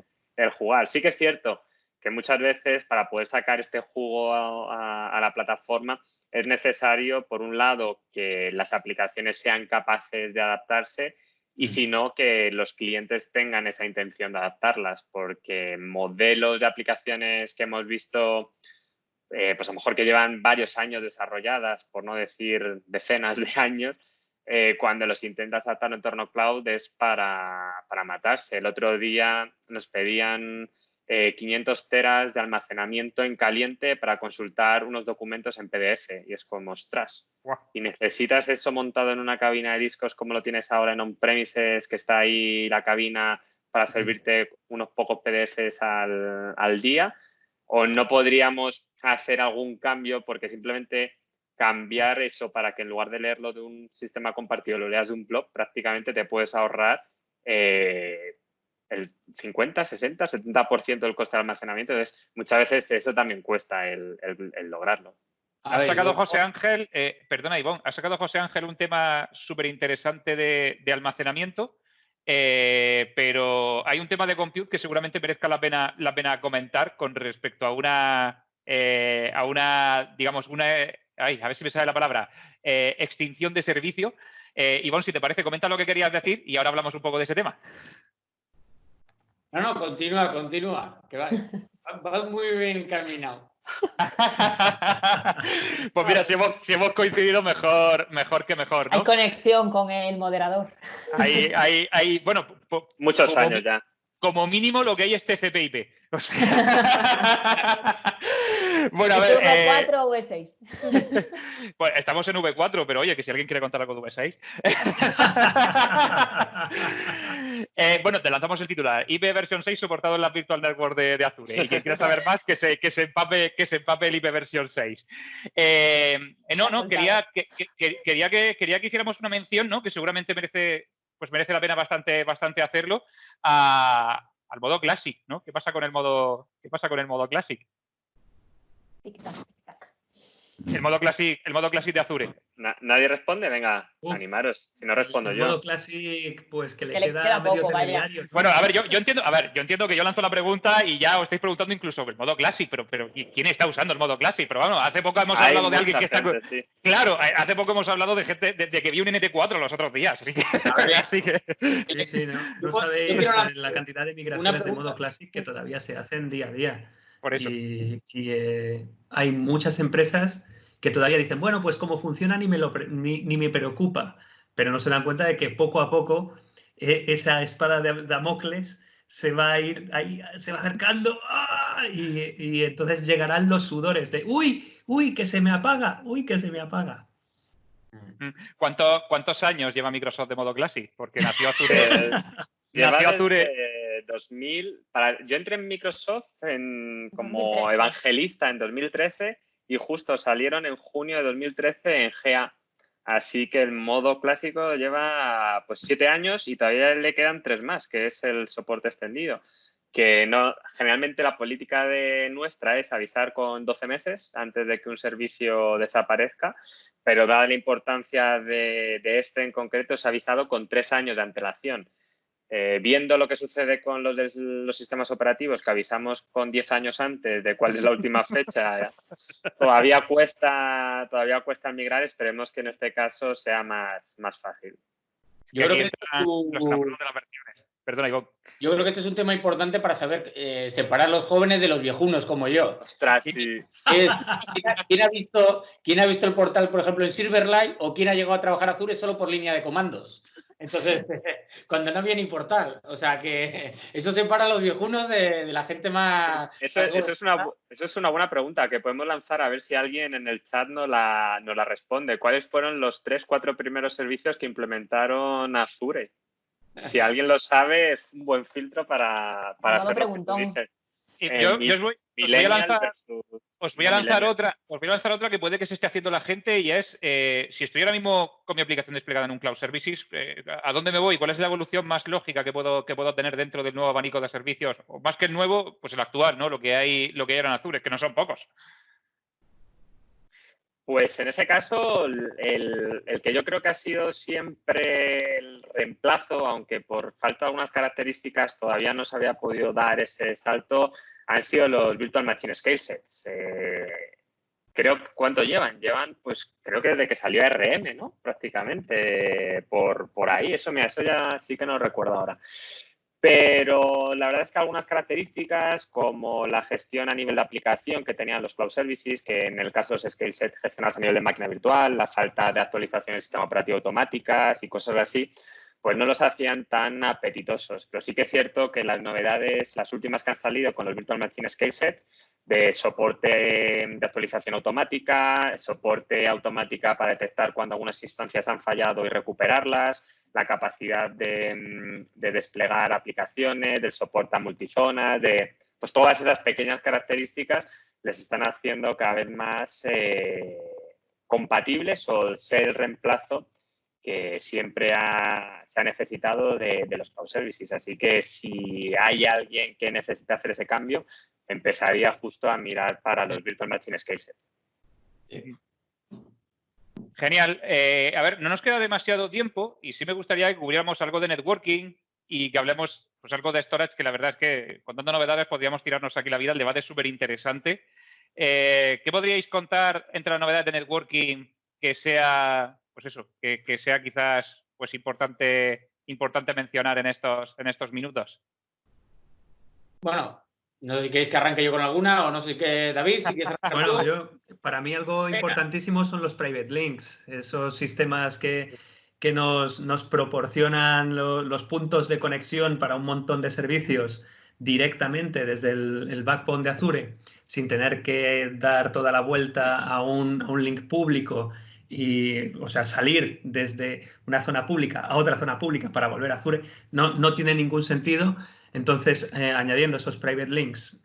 jugar. Sí que es cierto que muchas veces para poder sacar este jugo a la plataforma es necesario, por un lado, que las aplicaciones sean capaces de adaptarse y si no, que los clientes tengan esa intención de adaptarlas, porque modelos de aplicaciones que hemos visto, pues a lo mejor que llevan varios años desarrolladas, por no decir decenas de años, cuando los intentas adaptar a un entorno cloud es para matarse. El otro día nos pedían 500 teras de almacenamiento en caliente para consultar unos documentos en PDF y es como, ostras, y necesitas eso montado en una cabina de discos como lo tienes ahora en on-premises, que está ahí la cabina para servirte unos pocos PDFs al día, o no podríamos hacer algún cambio porque simplemente cambiar eso para que en lugar de leerlo de un sistema compartido lo leas de un blob, prácticamente te puedes ahorrar el 50, 60, 70% del coste de almacenamiento. Entonces, muchas veces eso también cuesta el lograrlo. Ha sacado José Ángel, perdona Ivonne, ha sacado José Ángel un tema súper interesante de almacenamiento, pero hay un tema de compute que seguramente merezca la pena comentar con respecto a una digamos, a ver si me sale la palabra, extinción de servicio. Ivonne, si te parece, comenta lo que querías decir y ahora hablamos un poco de ese tema. No, continúa, que vas muy bien encaminado. Pues mira, si hemos coincidido, mejor que mejor, ¿no? Hay conexión con el moderador. Bueno, muchos años ya. Como mínimo lo que hay es TCP/IP. O sea... Bueno, a ver. ¿V4 o V6? Pues estamos en V4, pero oye, que si alguien quiere contar algo de V6. Bueno, te lanzamos el titular. IP versión 6 soportado en la Virtual Network de Azure. Y quien quiera saber más, que se empape el IP versión 6. Quería que hiciéramos una mención, ¿no? Que seguramente merece la pena bastante hacerlo, al modo Classic, ¿no? ¿Qué pasa con el modo Classic? Tic-tac, tic-tac. El modo Classic de Azure. ¿Nadie responde? Venga, animaros. Si no respondo yo. El modo Classic, pues que le queda queda medio poco, telediario. Bueno, a ver, yo entiendo que yo lanzo la pregunta y ya os estáis preguntando incluso sobre el modo Classic, pero ¿quién está usando el modo Classic? Pero vamos, hace poco hemos hablado de alguien que está... Sí. Claro, hace poco hemos hablado de gente de que vi un NT4 los otros días. Así que... Sí, no sabéis la cantidad de migraciones de modo Classic que todavía se hacen día a día. Por eso. Y hay muchas empresas que todavía dicen, bueno, pues como funciona ni me preocupa, pero no se dan cuenta de que poco a poco esa espada de Damocles se va a ir ahí, se va acercando y entonces llegarán los sudores de uy, que se me apaga, que se me apaga. ¿Cuántos años lleva Microsoft de modo Classic? Porque nació Azure... Lleva desde 2000. Yo entré en Microsoft como 2013. evangelista en 2013 y justo salieron en junio de 2013 en GA. Así que el modo clásico lleva pues 7 años y todavía le quedan 3 más, que es el soporte extendido. Que no, generalmente la política nuestra es avisar con 12 meses antes de que un servicio desaparezca, pero dada la importancia de este en concreto, es avisado con 3 años de antelación. Viendo lo que sucede con los sistemas operativos, que avisamos con 10 años antes de cuál es la última fecha, todavía cuesta migrar. Esperemos que en este caso sea más fácil. Yo creo que de las versiones. Perdona, Ivonne. Yo creo que este es un tema importante para saber separar los jóvenes de los viejunos como yo. Ostras, sí. ¿Quién ha visto el portal, por ejemplo, en Silverlight o quién ha llegado a trabajar Azure solo por línea de comandos? Entonces, cuando no viene portal. O sea, que eso separa a los viejunos de la gente más... Eso es una buena pregunta que podemos lanzar a ver si alguien en el chat nos la responde. ¿Cuáles fueron los 3-4 primeros servicios que implementaron Azure? Si alguien lo sabe, es un buen filtro para hacer lo que tú dices. Os voy a lanzar otra que puede que se esté haciendo la gente y es, si estoy ahora mismo con mi aplicación desplegada en un Cloud Services, ¿a dónde me voy? ¿Cuál es la evolución más lógica que puedo tener dentro del nuevo abanico de servicios? O más que el nuevo, pues el actual, ¿no? Lo que hay ahora en Azure, que no son pocos. Pues en ese caso, el que yo creo que ha sido siempre el reemplazo, aunque por falta de algunas características todavía no se había podido dar ese salto, han sido los Virtual Machine Scale Sets. ¿Cuánto llevan? Pues creo que desde que salió RM, ¿no? Prácticamente por ahí. Eso ya sí que no recuerdo ahora. Pero la verdad es que algunas características como la gestión a nivel de aplicación que tenían los Cloud Services, que en el caso de los ScaleSet gestionados a nivel de máquina virtual, la falta de actualización del sistema operativo automáticas y cosas así, pues no los hacían tan apetitosos. Pero sí que es cierto que las novedades, las últimas que han salido con los Virtual Machine ScaleSet, de soporte de actualización automática, soporte automática para detectar cuando algunas instancias han fallado y recuperarlas, la capacidad de desplegar aplicaciones, del soporte a multizonas, pues todas esas pequeñas características les están haciendo cada vez más compatibles o ser el reemplazo que siempre se ha necesitado de los Cloud Services. Así que si hay alguien que necesita hacer ese cambio, empezaría justo a mirar para los Virtual Machine ScaleSet. Genial. A ver, no nos queda demasiado tiempo y sí me gustaría que cubriéramos algo de networking y que hablemos pues algo de storage, que la verdad es que contando novedades podríamos tirarnos aquí la vida. El debate es súper interesante. ¿Qué podríais contar entre las novedades de networking que sea, pues eso, que sea quizás pues importante mencionar en estos minutos? Bueno, No sé si queréis que arranque yo con alguna o no sé qué, David, si quieres arrancar. Bueno, para mí algo importantísimo son los private links, esos sistemas que nos proporcionan los puntos de conexión para un montón de servicios directamente desde el backbone de Azure, sin tener que dar toda la vuelta a un link público y, o sea, salir desde una zona pública a otra zona pública para volver a Azure, no tiene ningún sentido. Entonces, añadiendo esos private links,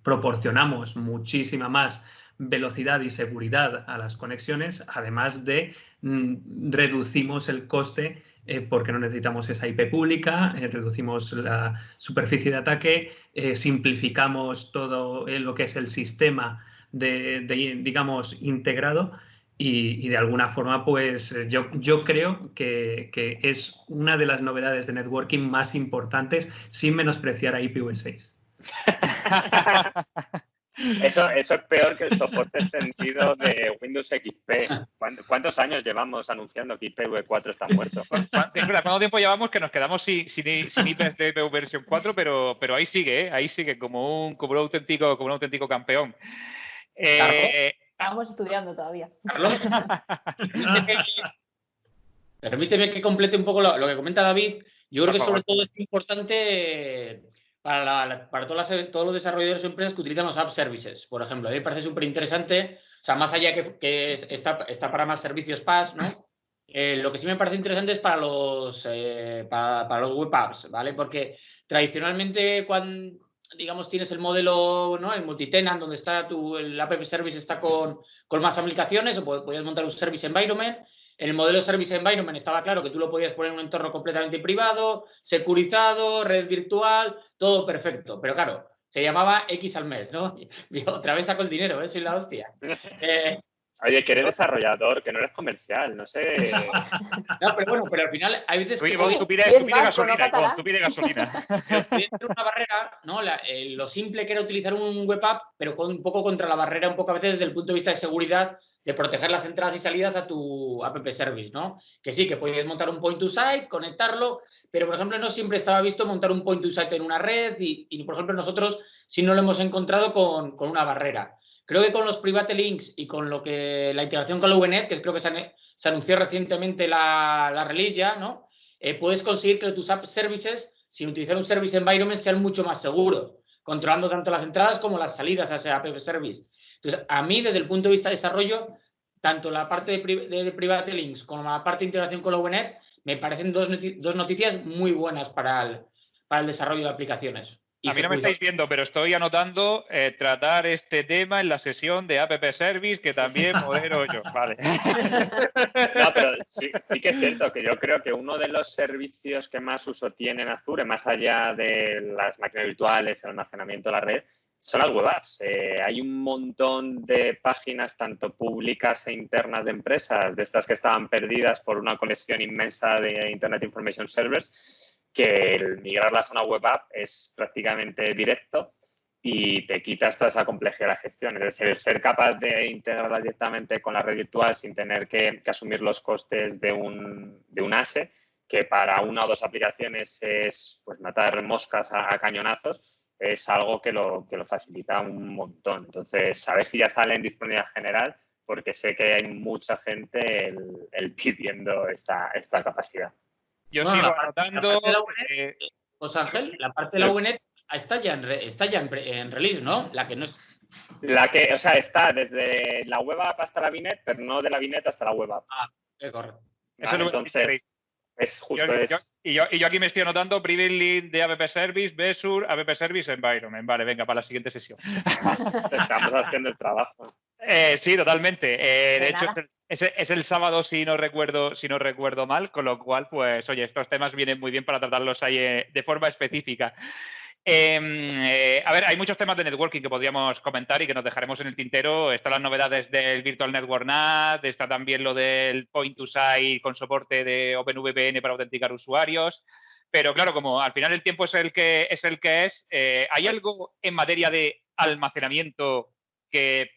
proporcionamos muchísima más velocidad y seguridad a las conexiones, además de reducimos el coste porque no necesitamos esa IP pública, reducimos la superficie de ataque, simplificamos todo lo que es el sistema digamos, integrado. Y de alguna forma, pues yo creo que es una de las novedades de networking más importantes, sin menospreciar a IPv6. Eso es peor que el soporte extendido de Windows XP. ¿Cuántos años llevamos anunciando que IPv4 está muerto? ¿Cuánto tiempo llevamos que nos quedamos sin IPv versión 4? Pero ahí sigue, ahí sigue como un auténtico campeón. Estamos estudiando todavía. Permíteme que complete un poco lo que comenta David. Yo creo que sobre todo es importante para todos los desarrolladores o empresas que utilizan los app services, por ejemplo. A mí me parece súper interesante, o sea, más allá que está para más servicios PaaS, ¿no? Lo que sí me parece interesante es para los web apps, ¿vale? Porque tradicionalmente cuando, digamos, tienes el modelo, ¿no? El multitenant, donde está el app service está con más aplicaciones, o podías montar un service environment. En el modelo Service Environment estaba claro que tú lo podías poner en un entorno completamente privado, securizado, red virtual, todo perfecto. Pero claro, se llamaba X al mes, ¿no? Y otra vez saco el dinero, ¿eh? Soy la hostia. Oye, que eres desarrollador, que no eres comercial, no sé. No, pero bueno, pero al final hay veces que... Tú pides gasolina, tú pides gasolina. Pero una barrera, ¿no? Lo simple que era utilizar un web app, pero un poco contra la barrera, un poco a veces desde el punto de vista de seguridad, de proteger las entradas y salidas a tu app service, ¿no? Que sí, que podías montar un point to site, conectarlo, pero por ejemplo no siempre estaba visto montar un point to site en una red y por ejemplo nosotros sí no lo hemos encontrado con una barrera. Creo que con los private links y con la integración con la VNet, que creo que se anunció recientemente la release ya, ¿no? Puedes conseguir que tus app services, sin utilizar un service environment, sean mucho más seguros, controlando tanto las entradas como las salidas a ese app service. Entonces, a mí, desde el punto de vista de desarrollo, tanto la parte de private links como la parte de integración con la VNet, me parecen dos noticias muy buenas para el desarrollo de aplicaciones. A mí no me estáis viendo, pero estoy anotando tratar este tema en la sesión de App Service, que también modero yo. Vale. No, pero sí que es cierto que yo creo que uno de los servicios que más uso tiene en Azure, más allá de las máquinas virtuales, el almacenamiento de la red, son las web apps. Hay un montón de páginas, tanto públicas e internas de empresas, de estas que estaban perdidas por una colección inmensa de Internet Information Servers, que el migrarlas a una web app es prácticamente directo y te quitas toda esa complejidad de la gestión. Es decir, el ser capaz de integrarlas directamente con la red virtual sin tener que asumir los costes de un ASE, que para una o dos aplicaciones es pues matar moscas a cañonazos, es algo que lo facilita un montón. Entonces, a ver si ya sale en disponibilidad general, porque sé que hay mucha gente pidiendo esta capacidad. Yo sigo anotando. José Ángel, la parte de la VNet está ya en release, ¿no? La que no es. O sea, está desde la web app hasta la VNet, pero no de la VNet hasta la web app. Ah, correcto. Eso lo entonces, es justo y yo aquí me estoy anotando private link de App Service, Vesur, App Service Environment. Vale, venga, para la siguiente sesión. Estamos haciendo el trabajo. Sí, totalmente. De hecho, es el sábado, si no recuerdo mal, con lo cual, pues, oye, estos temas vienen muy bien para tratarlos ahí de forma específica. A ver, hay muchos temas de networking que podríamos comentar y que nos dejaremos en el tintero. Están las novedades del Virtual Network NAT, está también lo del Point to Site con soporte de OpenVPN para autenticar usuarios. Pero claro, como al final el tiempo es el que es, ¿hay algo en materia de almacenamiento que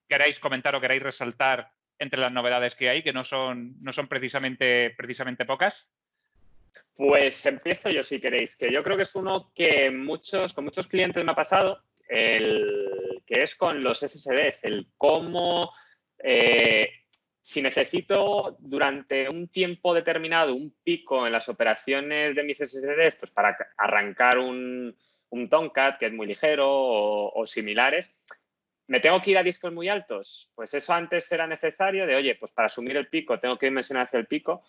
queráis comentar o queráis resaltar entre las novedades que hay, que no son precisamente pocas? Pues empiezo yo si queréis, que yo creo que es uno que con muchos clientes me ha pasado, el que es con los SSDs, el cómo, si necesito durante un tiempo determinado un pico en las operaciones de mis SSDs, pues para arrancar un Tomcat que es muy ligero o similares, ¿me tengo que ir a discos muy altos? Pues eso antes era necesario de, oye, pues para asumir el pico tengo que dimensionar hacia el pico,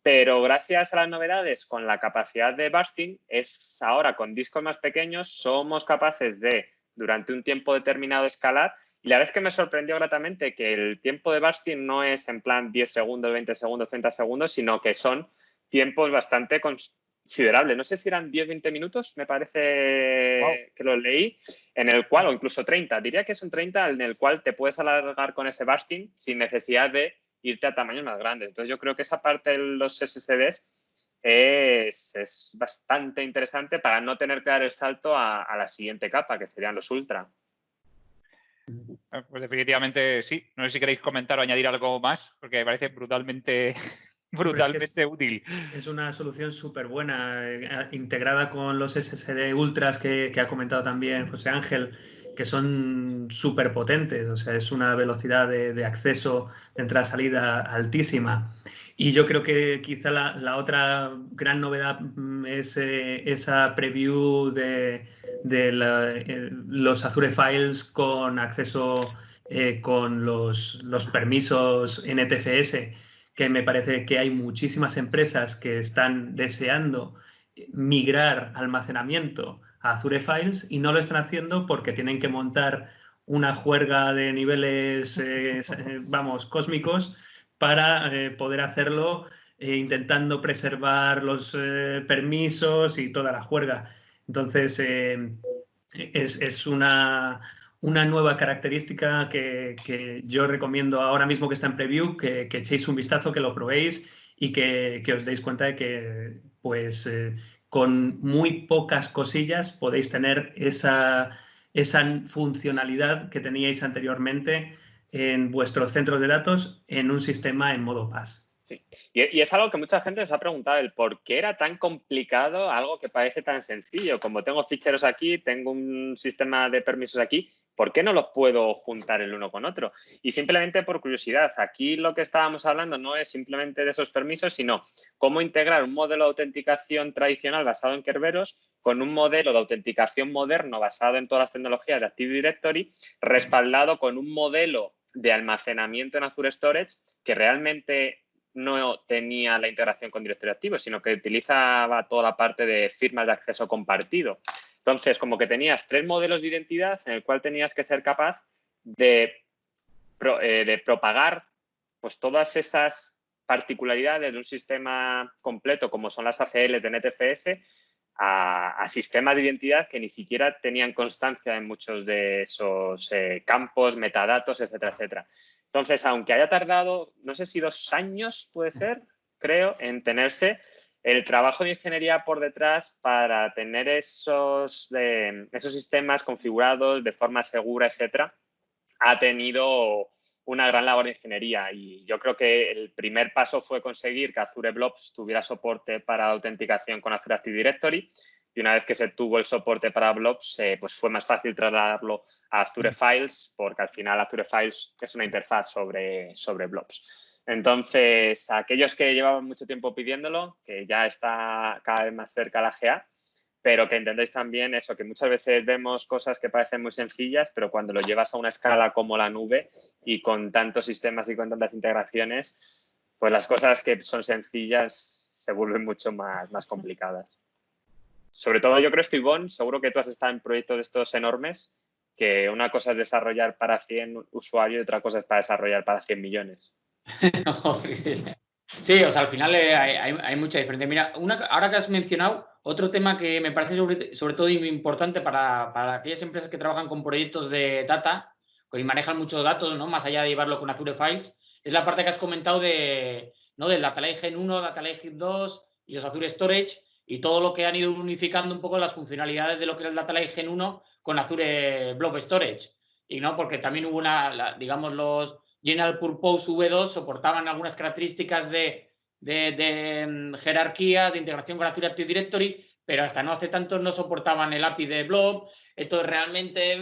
pero gracias a las novedades con la capacidad de bursting, es ahora con discos más pequeños somos capaces de, durante un tiempo determinado, escalar. Y la vez que me sorprendió gratamente que el tiempo de bursting no es en plan 10 segundos, 20 segundos, 30 segundos, sino que son tiempos bastante considerables. No sé si eran 10, 20 minutos, me parece que lo leí, en el cual, o incluso 30, diría que son 30, en el cual te puedes alargar con ese bursting sin necesidad de irte a tamaños más grandes. Entonces yo creo que esa parte de los SSDs es bastante interesante para no tener que dar el salto a la siguiente capa, que serían los Ultra. Pues definitivamente sí. No sé si queréis comentar o añadir algo más, porque me parece brutalmente útil. Es una solución súper buena, integrada con los SSD Ultras que ha comentado también José Ángel, que son súper potentes. O sea, es una velocidad de acceso de entrada-salida altísima. Y yo creo que quizá la otra gran novedad es esa preview de los Azure Files con acceso con los permisos NTFS, que me parece que hay muchísimas empresas que están deseando migrar almacenamiento a Azure Files y no lo están haciendo porque tienen que montar una juerga de niveles, cósmicos para poder hacerlo, intentando preservar los permisos y toda la juerga. Entonces, es una nueva característica que yo recomiendo ahora mismo, que está en preview, que echéis un vistazo, que lo probéis y que os deis cuenta de que pues con muy pocas cosillas podéis tener esa funcionalidad que teníais anteriormente en vuestros centros de datos en un sistema en modo PaaS. Sí. Y es algo que mucha gente nos ha preguntado, el por qué era tan complicado algo que parece tan sencillo. Como tengo ficheros aquí, tengo un sistema de permisos aquí, ¿por qué no los puedo juntar el uno con otro? Y simplemente por curiosidad, aquí lo que estábamos hablando no es simplemente de esos permisos, sino cómo integrar un modelo de autenticación tradicional basado en Kerberos con un modelo de autenticación moderno basado en todas las tecnologías de Active Directory, respaldado con un modelo de almacenamiento en Azure Storage que realmente no tenía la integración con directorio activo, sino que utilizaba toda la parte de firmas de acceso compartido. Entonces, como que tenías 3 modelos de identidad en el cual tenías que ser capaz de propagar pues todas esas particularidades de un sistema completo, como son las ACLs de NTFS, a sistemas de identidad que ni siquiera tenían constancia en muchos de esos campos, metadatos, etcétera, etcétera. Entonces, aunque haya tardado, no sé si 2 años puede ser, creo, en tenerse, el trabajo de ingeniería por detrás para tener esos sistemas configurados de forma segura, etcétera, ha tenido una gran labor de ingeniería. Y yo creo que el primer paso fue conseguir que Azure Blobs tuviera soporte para autenticación con Azure Active Directory. Y una vez que se tuvo el soporte para Blobs, pues fue más fácil trasladarlo a Azure Files, porque al final Azure Files es una interfaz sobre Blobs. Entonces, aquellos que llevaban mucho tiempo pidiéndolo, que ya está cada vez más cerca la GA, pero que entendéis también eso, que muchas veces vemos cosas que parecen muy sencillas, pero cuando lo llevas a una escala como la nube y con tantos sistemas y con tantas integraciones, pues las cosas que son sencillas se vuelven mucho más complicadas. Sobre todo yo creo, Ivonne, seguro que tú has estado en proyectos de estos enormes, que una cosa es desarrollar para 100 usuarios y otra cosa es para desarrollar para 100 millones. Sí, o sea, al final hay mucha diferencia. Mira, ahora que has mencionado, otro tema que me parece sobre todo importante para aquellas empresas que trabajan con proyectos de data y manejan muchos datos, ¿no? Más allá de llevarlo con Azure Files, es la parte que has comentado del Data Lake Gen 1, Data Lake Gen 2 y los Azure Storage, y todo lo que han ido unificando un poco las funcionalidades de lo que era el Data Lake Gen 1 con Azure Blob Storage. Y no, porque también hubo digamos, los General Purpose V2 soportaban algunas características de jerarquías, de integración con Azure Active Directory, pero hasta no hace tanto no soportaban el API de Blob, entonces realmente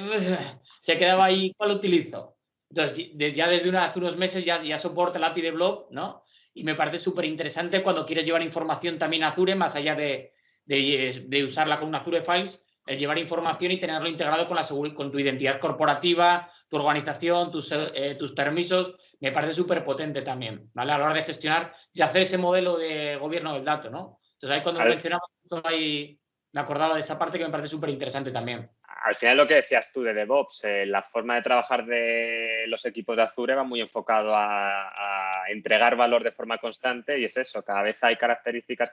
se quedaba ahí, ¿cuál utilizo? Entonces, ya desde hace unos meses ya soporta el API de Blob, ¿no? Y me parece súper interesante cuando quieres llevar información también a Azure, más allá de usarla con un Azure Files, el llevar información y tenerlo integrado con tu identidad corporativa, tu organización, tus permisos, me parece súper potente también, ¿vale? A la hora de gestionar y hacer ese modelo de gobierno del dato, ¿no? Entonces ahí cuando lo mencionamos, ahí me acordaba de esa parte que me parece súper interesante también. Al final lo que decías tú de DevOps, la forma de trabajar de los equipos de Azure va muy enfocado a entregar valor de forma constante y es eso, cada vez hay características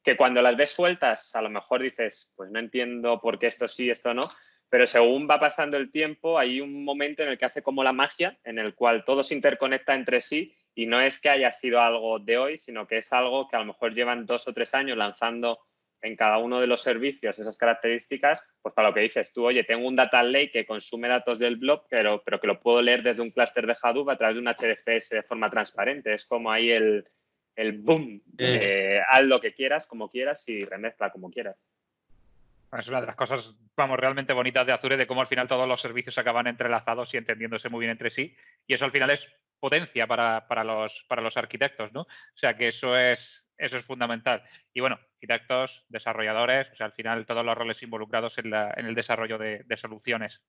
que cuando las ves sueltas a lo mejor dices, pues no entiendo por qué esto sí, esto no, pero según va pasando el tiempo hay un momento en el que hace como la magia, en el cual todo se interconecta entre sí y no es que haya sido algo de hoy, sino que es algo que a lo mejor llevan 2 o 3 años lanzando en cada uno de los servicios esas características, pues para lo que dices tú, oye, tengo un data lake que consume datos del blob, pero que lo puedo leer desde un clúster de Hadoop a través de un HDFS de forma transparente. Es como ahí el boom, haz lo que quieras, como quieras y remezcla como quieras. Es una de las cosas, vamos, realmente bonitas de Azure, de cómo al final todos los servicios acaban entrelazados y entendiéndose muy bien entre sí. Y eso al final es potencia para los arquitectos, ¿no? O sea que eso es fundamental. Y bueno, arquitectos, desarrolladores, o sea, al final todos los roles involucrados en el desarrollo de soluciones.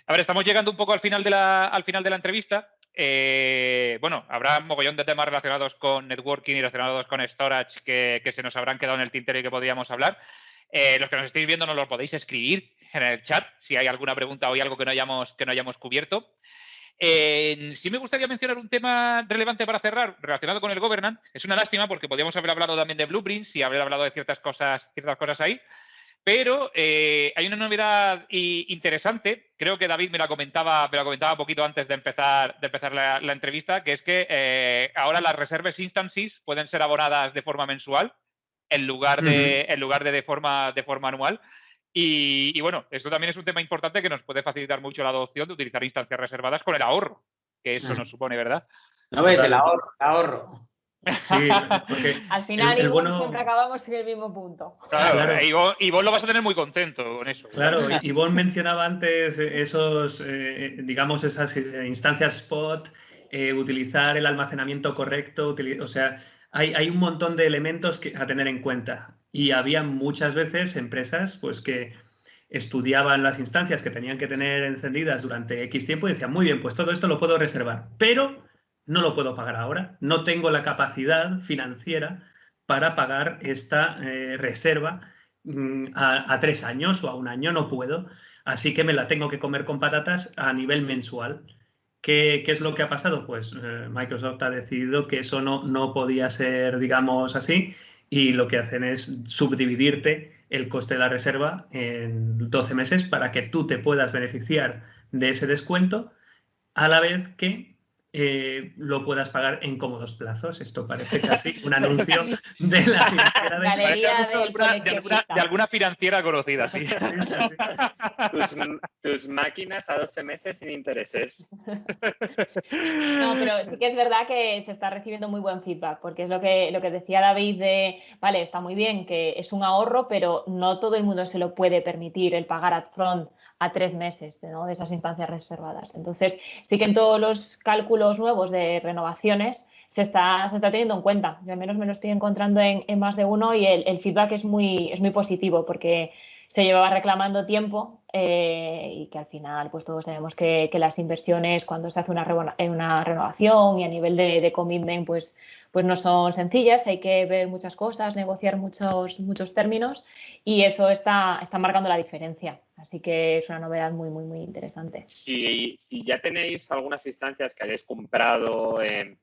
A ver, estamos llegando un poco al final de la entrevista. Bueno, habrá un mogollón de temas relacionados con networking y relacionados con storage que se nos habrán quedado en el tintero y que podríamos hablar. Los que nos estéis viendo nos lo podéis escribir en el chat si hay alguna pregunta o hay algo que no hayamos cubierto. Sí me gustaría mencionar un tema relevante para cerrar relacionado con el governance. Es una lástima porque podríamos haber hablado también de blueprints y haber hablado de ciertas cosas ahí. Pero hay una novedad interesante, creo que David me la comentaba un poquito antes de empezar la entrevista, que es que ahora las reserves instances pueden ser abonadas de forma mensual en lugar de forma anual. Y bueno, esto también es un tema importante que nos puede facilitar mucho la adopción de utilizar instancias reservadas con el ahorro que eso nos supone, ¿verdad? ¿No ves? El ahorro. Sí, porque al final siempre acabamos en el mismo punto. Claro. Y vos lo vas a tener muy contento con eso. Claro, Ivonne mencionaba antes digamos, esas instancias spot, utilizar el almacenamiento correcto, o sea, hay un montón de elementos a tener en cuenta. Y había muchas veces empresas pues que estudiaban las instancias que tenían que tener encendidas durante X tiempo y decían, muy bien, pues todo esto lo puedo reservar, pero no lo puedo pagar ahora. No tengo la capacidad financiera para pagar esta reserva a 3 años o a 1 año, no puedo. Así que me la tengo que comer con patatas a nivel mensual. ¿Qué es lo que ha pasado? Pues Microsoft ha decidido que eso no podía ser, digamos, así, y lo que hacen es subdividirte el coste de la reserva en 12 meses para que tú te puedas beneficiar de ese descuento a la vez que lo puedas pagar en cómodos plazos. Esto parece casi un anuncio de la financiera de alguna financiera conocida. Sí. Tus máquinas a 12 meses sin intereses. No, pero sí que es verdad que se está recibiendo muy buen feedback, porque es lo que decía David de, vale, está muy bien que es un ahorro, pero no todo el mundo se lo puede permitir el pagar upfront a 3 meses, ¿no?, de esas instancias reservadas. Entonces, sí que en todos los cálculos nuevos de renovaciones se está teniendo en cuenta. Yo al menos me lo estoy encontrando en más de uno y el feedback es muy positivo porque se llevaba reclamando tiempo y que al final pues todos sabemos que las inversiones cuando se hace una renovación y a nivel de commitment pues no son sencillas, hay que ver muchas cosas, negociar muchos términos y eso está marcando la diferencia. Así que es una novedad muy interesante. Si ya tenéis algunas instancias que hayáis comprado en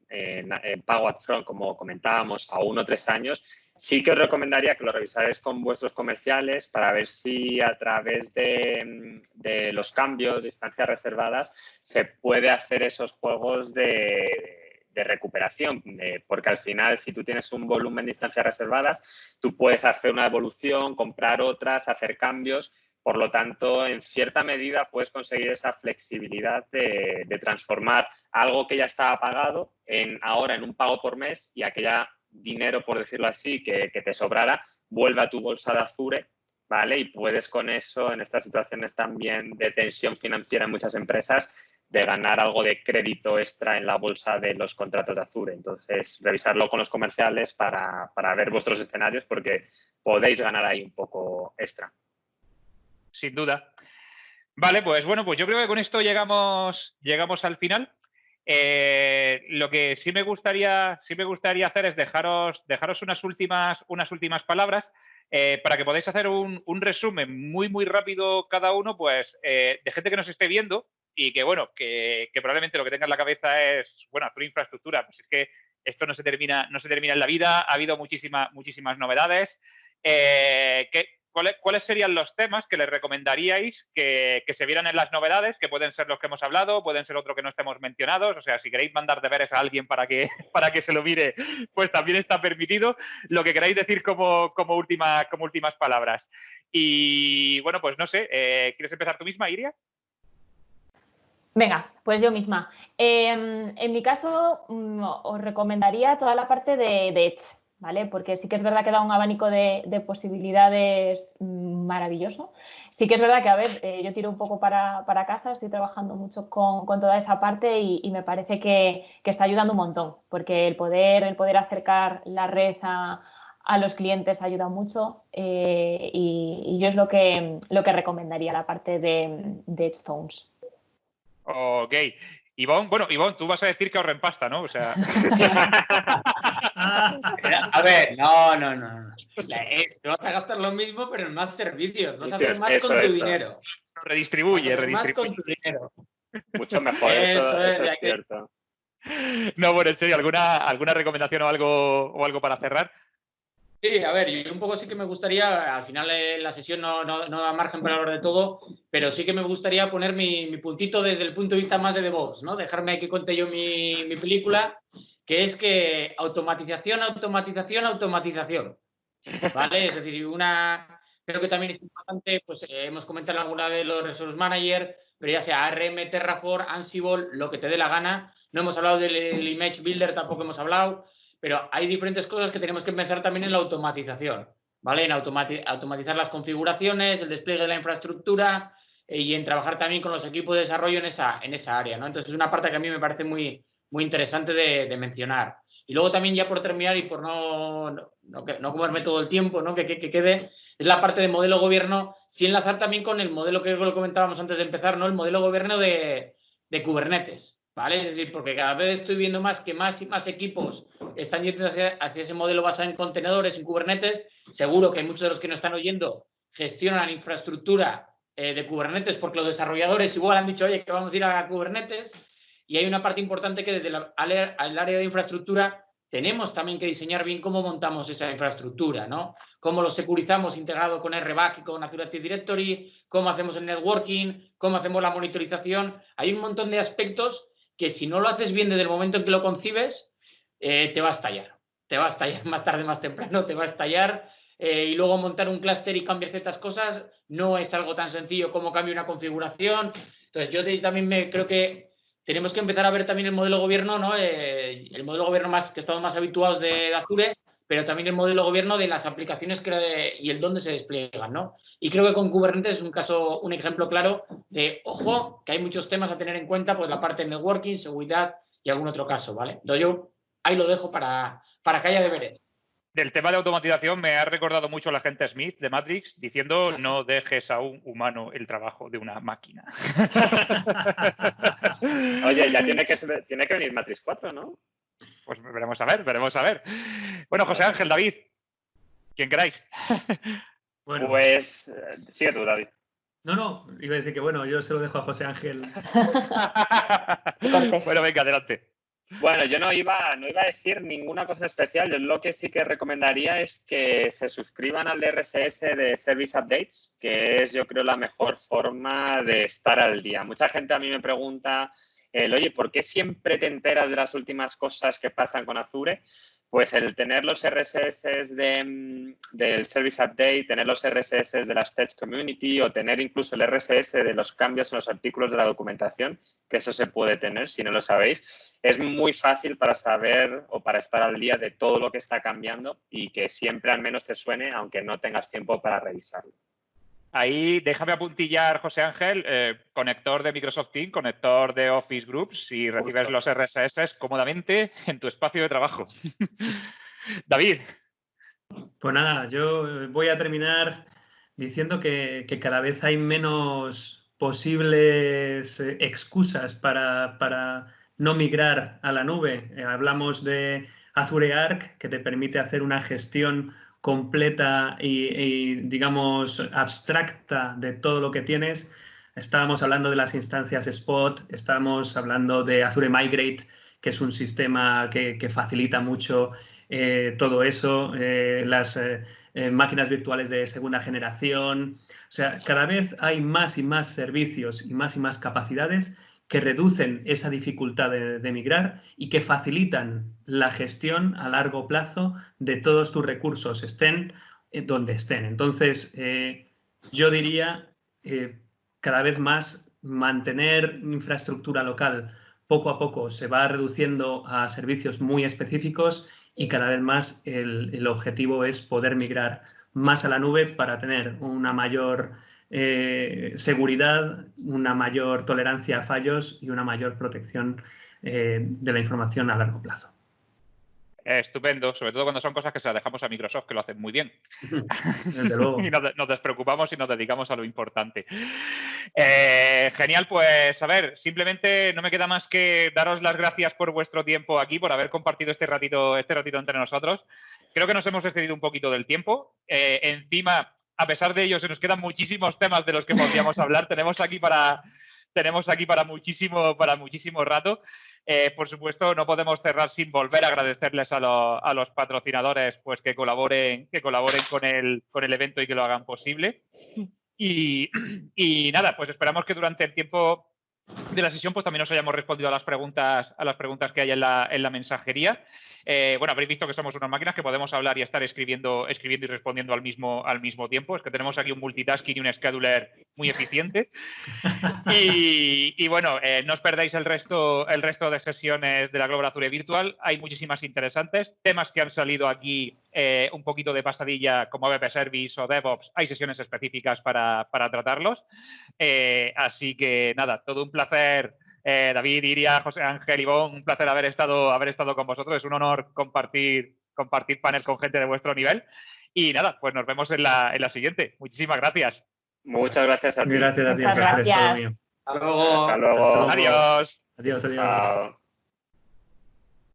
pago upfront, como comentábamos, a 1 o 3 años, sí que os recomendaría que lo revisáis con vuestros comerciales para ver si a través de los cambios de instancias reservadas se puede hacer esos juegos de recuperación, porque al final si tú tienes un volumen de instancias reservadas, tú puedes hacer una evolución, comprar otras, hacer cambios, Por lo tanto, en cierta medida puedes conseguir esa flexibilidad de transformar algo que ya estaba pagado ahora en un pago por mes y aquella dinero, por decirlo así, que te sobrara, vuelve a tu bolsa de Azure, ¿vale? Y puedes con eso, en estas situaciones también de tensión financiera en muchas empresas, de ganar algo de crédito extra en la bolsa de los contratos de Azure. Entonces, revisarlo con los comerciales para ver vuestros escenarios porque podéis ganar ahí un poco extra. Sin duda. Vale, pues bueno, pues yo creo que con esto llegamos al final. Lo que sí me gustaría hacer es dejaros unas últimas palabras para que podáis hacer un resumen muy rápido cada uno, pues de gente que nos esté viendo y que bueno, que probablemente lo que tenga en la cabeza es, bueno, Azure infraestructura. Pues es que esto no se termina en la vida, ha habido muchísimas novedades. ¿Cuáles serían los temas que les recomendaríais que se vieran en las novedades? Que pueden ser los que hemos hablado, pueden ser otros que no estemos mencionados. O sea, si queréis mandar deberes a alguien para que se lo mire, pues también está permitido. Lo que queráis decir como últimas palabras. Y bueno, pues no sé, ¿quieres empezar tú misma, Iria? Venga, pues yo misma. En mi caso, os recomendaría toda la parte de Edge, ¿vale? Porque sí que es verdad que da un abanico de posibilidades maravilloso. Sí que es verdad que, a ver, yo tiro un poco para casa, estoy trabajando mucho con toda esa parte y me parece que está ayudando un montón, porque el poder acercar la red a los clientes ayuda mucho y yo es lo que recomendaría, la parte de Edge Zones. Ok. Ivonne, tú vas a decir que ahorren pasta, ¿no? O sea... A ver, no. Te vas a gastar lo mismo, pero en más servicios. Vas a hacer más con tu dinero. Redistribuye. Más con tu dinero. Mucho mejor, eso es cierto. No, bueno, en serio, ¿alguna recomendación o algo para cerrar? Sí, a ver, yo un poco sí que me gustaría, al final la sesión no da margen para hablar de todo, pero sí que me gustaría poner mi puntito desde el punto de vista más de DevOps, ¿no? Dejarme que cuente yo mi película, que es que automatización, ¿vale? Es decir, creo que también es importante, pues hemos comentado alguna de los Resource Manager, pero ya sea ARM, Terraform, Ansible, lo que te dé la gana. No hemos hablado del Image Builder, tampoco hemos hablado. Pero hay diferentes cosas que tenemos que pensar también en la automatización, ¿vale? En automatizar las configuraciones, el despliegue de la infraestructura y en trabajar también con los equipos de desarrollo en esa área, ¿no? Entonces es una parte que a mí me parece muy interesante de mencionar. Y luego también ya por terminar y por no comerme todo el tiempo, ¿no? Que quede, es la parte de modelo gobierno, sí enlazar también con el modelo que lo comentábamos antes de empezar, ¿no? El modelo gobierno de Kubernetes, ¿vale? Es decir, porque cada vez estoy viendo que más y más equipos están yendo hacia ese modelo basado en contenedores, en Kubernetes. Seguro que muchos de los que nos están oyendo gestionan la infraestructura de Kubernetes porque los desarrolladores igual han dicho, oye, que vamos a ir a Kubernetes. Y hay una parte importante que desde el área de infraestructura tenemos también que diseñar bien cómo montamos esa infraestructura, ¿no? Cómo lo securizamos integrado con RBAC y con Azure Active Directory, cómo hacemos el networking, cómo hacemos la monitorización. Hay un montón de aspectos que si no lo haces bien desde el momento en que lo concibes, te va a estallar. Te va a estallar más tarde, más temprano, te va a estallar. Y luego montar un clúster y cambiar ciertas cosas no es algo tan sencillo como cambiar una configuración. Entonces, yo también creo que tenemos que empezar a ver también el modelo gobierno, ¿no? El modelo gobierno que estamos más habituados de Azure, pero también el modelo gobierno de las aplicaciones y el dónde se despliegan, ¿no? Y creo que con Kubernetes es un ejemplo claro de, ojo, que hay muchos temas a tener en cuenta, pues la parte de networking, seguridad y algún otro caso, ¿vale? Entonces yo ahí lo dejo para que haya deberes. Del tema de automatización me ha recordado mucho a la gente Smith de Matrix diciendo no dejes a un humano el trabajo de una máquina. Oye, ya tiene que venir Matrix 4, ¿no? Pues veremos a ver. Bueno, José Ángel, David, quien queráis. Bueno. Pues sigue tú, David. No, iba a decir que bueno, yo se lo dejo a José Ángel. Bueno, venga, adelante. Bueno, yo no iba a decir ninguna cosa especial. Yo lo que sí que recomendaría es que se suscriban al RSS de Service Updates, que es, yo creo, la mejor forma de estar al día. Mucha gente a mí me pregunta, oye, ¿por qué siempre te enteras de las últimas cosas que pasan con Azure? Pues el tener los RSS del Service Update, tener los RSS de las Test Community o tener incluso el RSS de los cambios en los artículos de la documentación, que eso se puede tener si no lo sabéis, es muy fácil para saber o para estar al día de todo lo que está cambiando y que siempre al menos te suene, aunque no tengas tiempo para revisarlo. Ahí déjame apuntillar, José Ángel, conector de Microsoft Teams, conector de Office Groups y recibes los RSS cómodamente en tu espacio de trabajo. David. Pues nada, yo voy a terminar diciendo que cada vez hay menos posibles excusas para no migrar a la nube. Hablamos de Azure Arc, que te permite hacer una gestión completa y, digamos, abstracta de todo lo que tienes. Estábamos hablando de las instancias Spot, estábamos hablando de Azure Migrate, que es un sistema que facilita mucho todo eso, las máquinas virtuales de segunda generación. O sea, cada vez hay más y más servicios y más capacidades que reducen esa dificultad de migrar y que facilitan la gestión a largo plazo de todos tus recursos, estén donde estén. Entonces, yo diría cada vez más mantener infraestructura local poco a poco se va reduciendo a servicios muy específicos y cada vez más el objetivo es poder migrar más a la nube para tener una mayor seguridad, una mayor tolerancia a fallos y una mayor protección de la información a largo plazo. Estupendo, sobre todo cuando son cosas que se las dejamos a Microsoft, que lo hacen muy bien. Desde luego. Y nos despreocupamos y nos dedicamos a lo importante. Genial, pues a ver, simplemente no me queda más que daros las gracias por vuestro tiempo aquí, por haber compartido este ratito entre nosotros. Creo que nos hemos excedido un poquito del tiempo. Encima, a pesar de ello, se nos quedan muchísimos temas de los que podríamos hablar. Tenemos aquí para muchísimo rato. Por supuesto, no podemos cerrar sin volver a agradecerles a los patrocinadores pues que colaboren con el evento y que lo hagan posible. Y nada, pues esperamos que durante el tiempo de la sesión pues también os hayamos respondido a las preguntas que hay en la mensajería. Bueno, habréis visto que somos unas máquinas que podemos hablar y estar escribiendo y respondiendo al mismo tiempo. Es que tenemos aquí un multitasking y un scheduler muy eficiente. Y bueno, no os perdáis el resto de sesiones de la Global Azure Virtual. Hay muchísimas interesantes. Temas que han salido aquí un poquito de pasadilla, como Web Service o DevOps. Hay sesiones específicas para tratarlos. Así que nada, todo un placer. David, Iria, José Ángel, Ivonne, un placer haber estado con vosotros. Es un honor compartir panel con gente de vuestro nivel. Y nada, pues nos vemos en la siguiente. Muchísimas gracias. Muchas gracias a ti. Gracias a ti. Muchas gracias. Hasta luego. Hasta luego. Adiós. Adiós. Chao.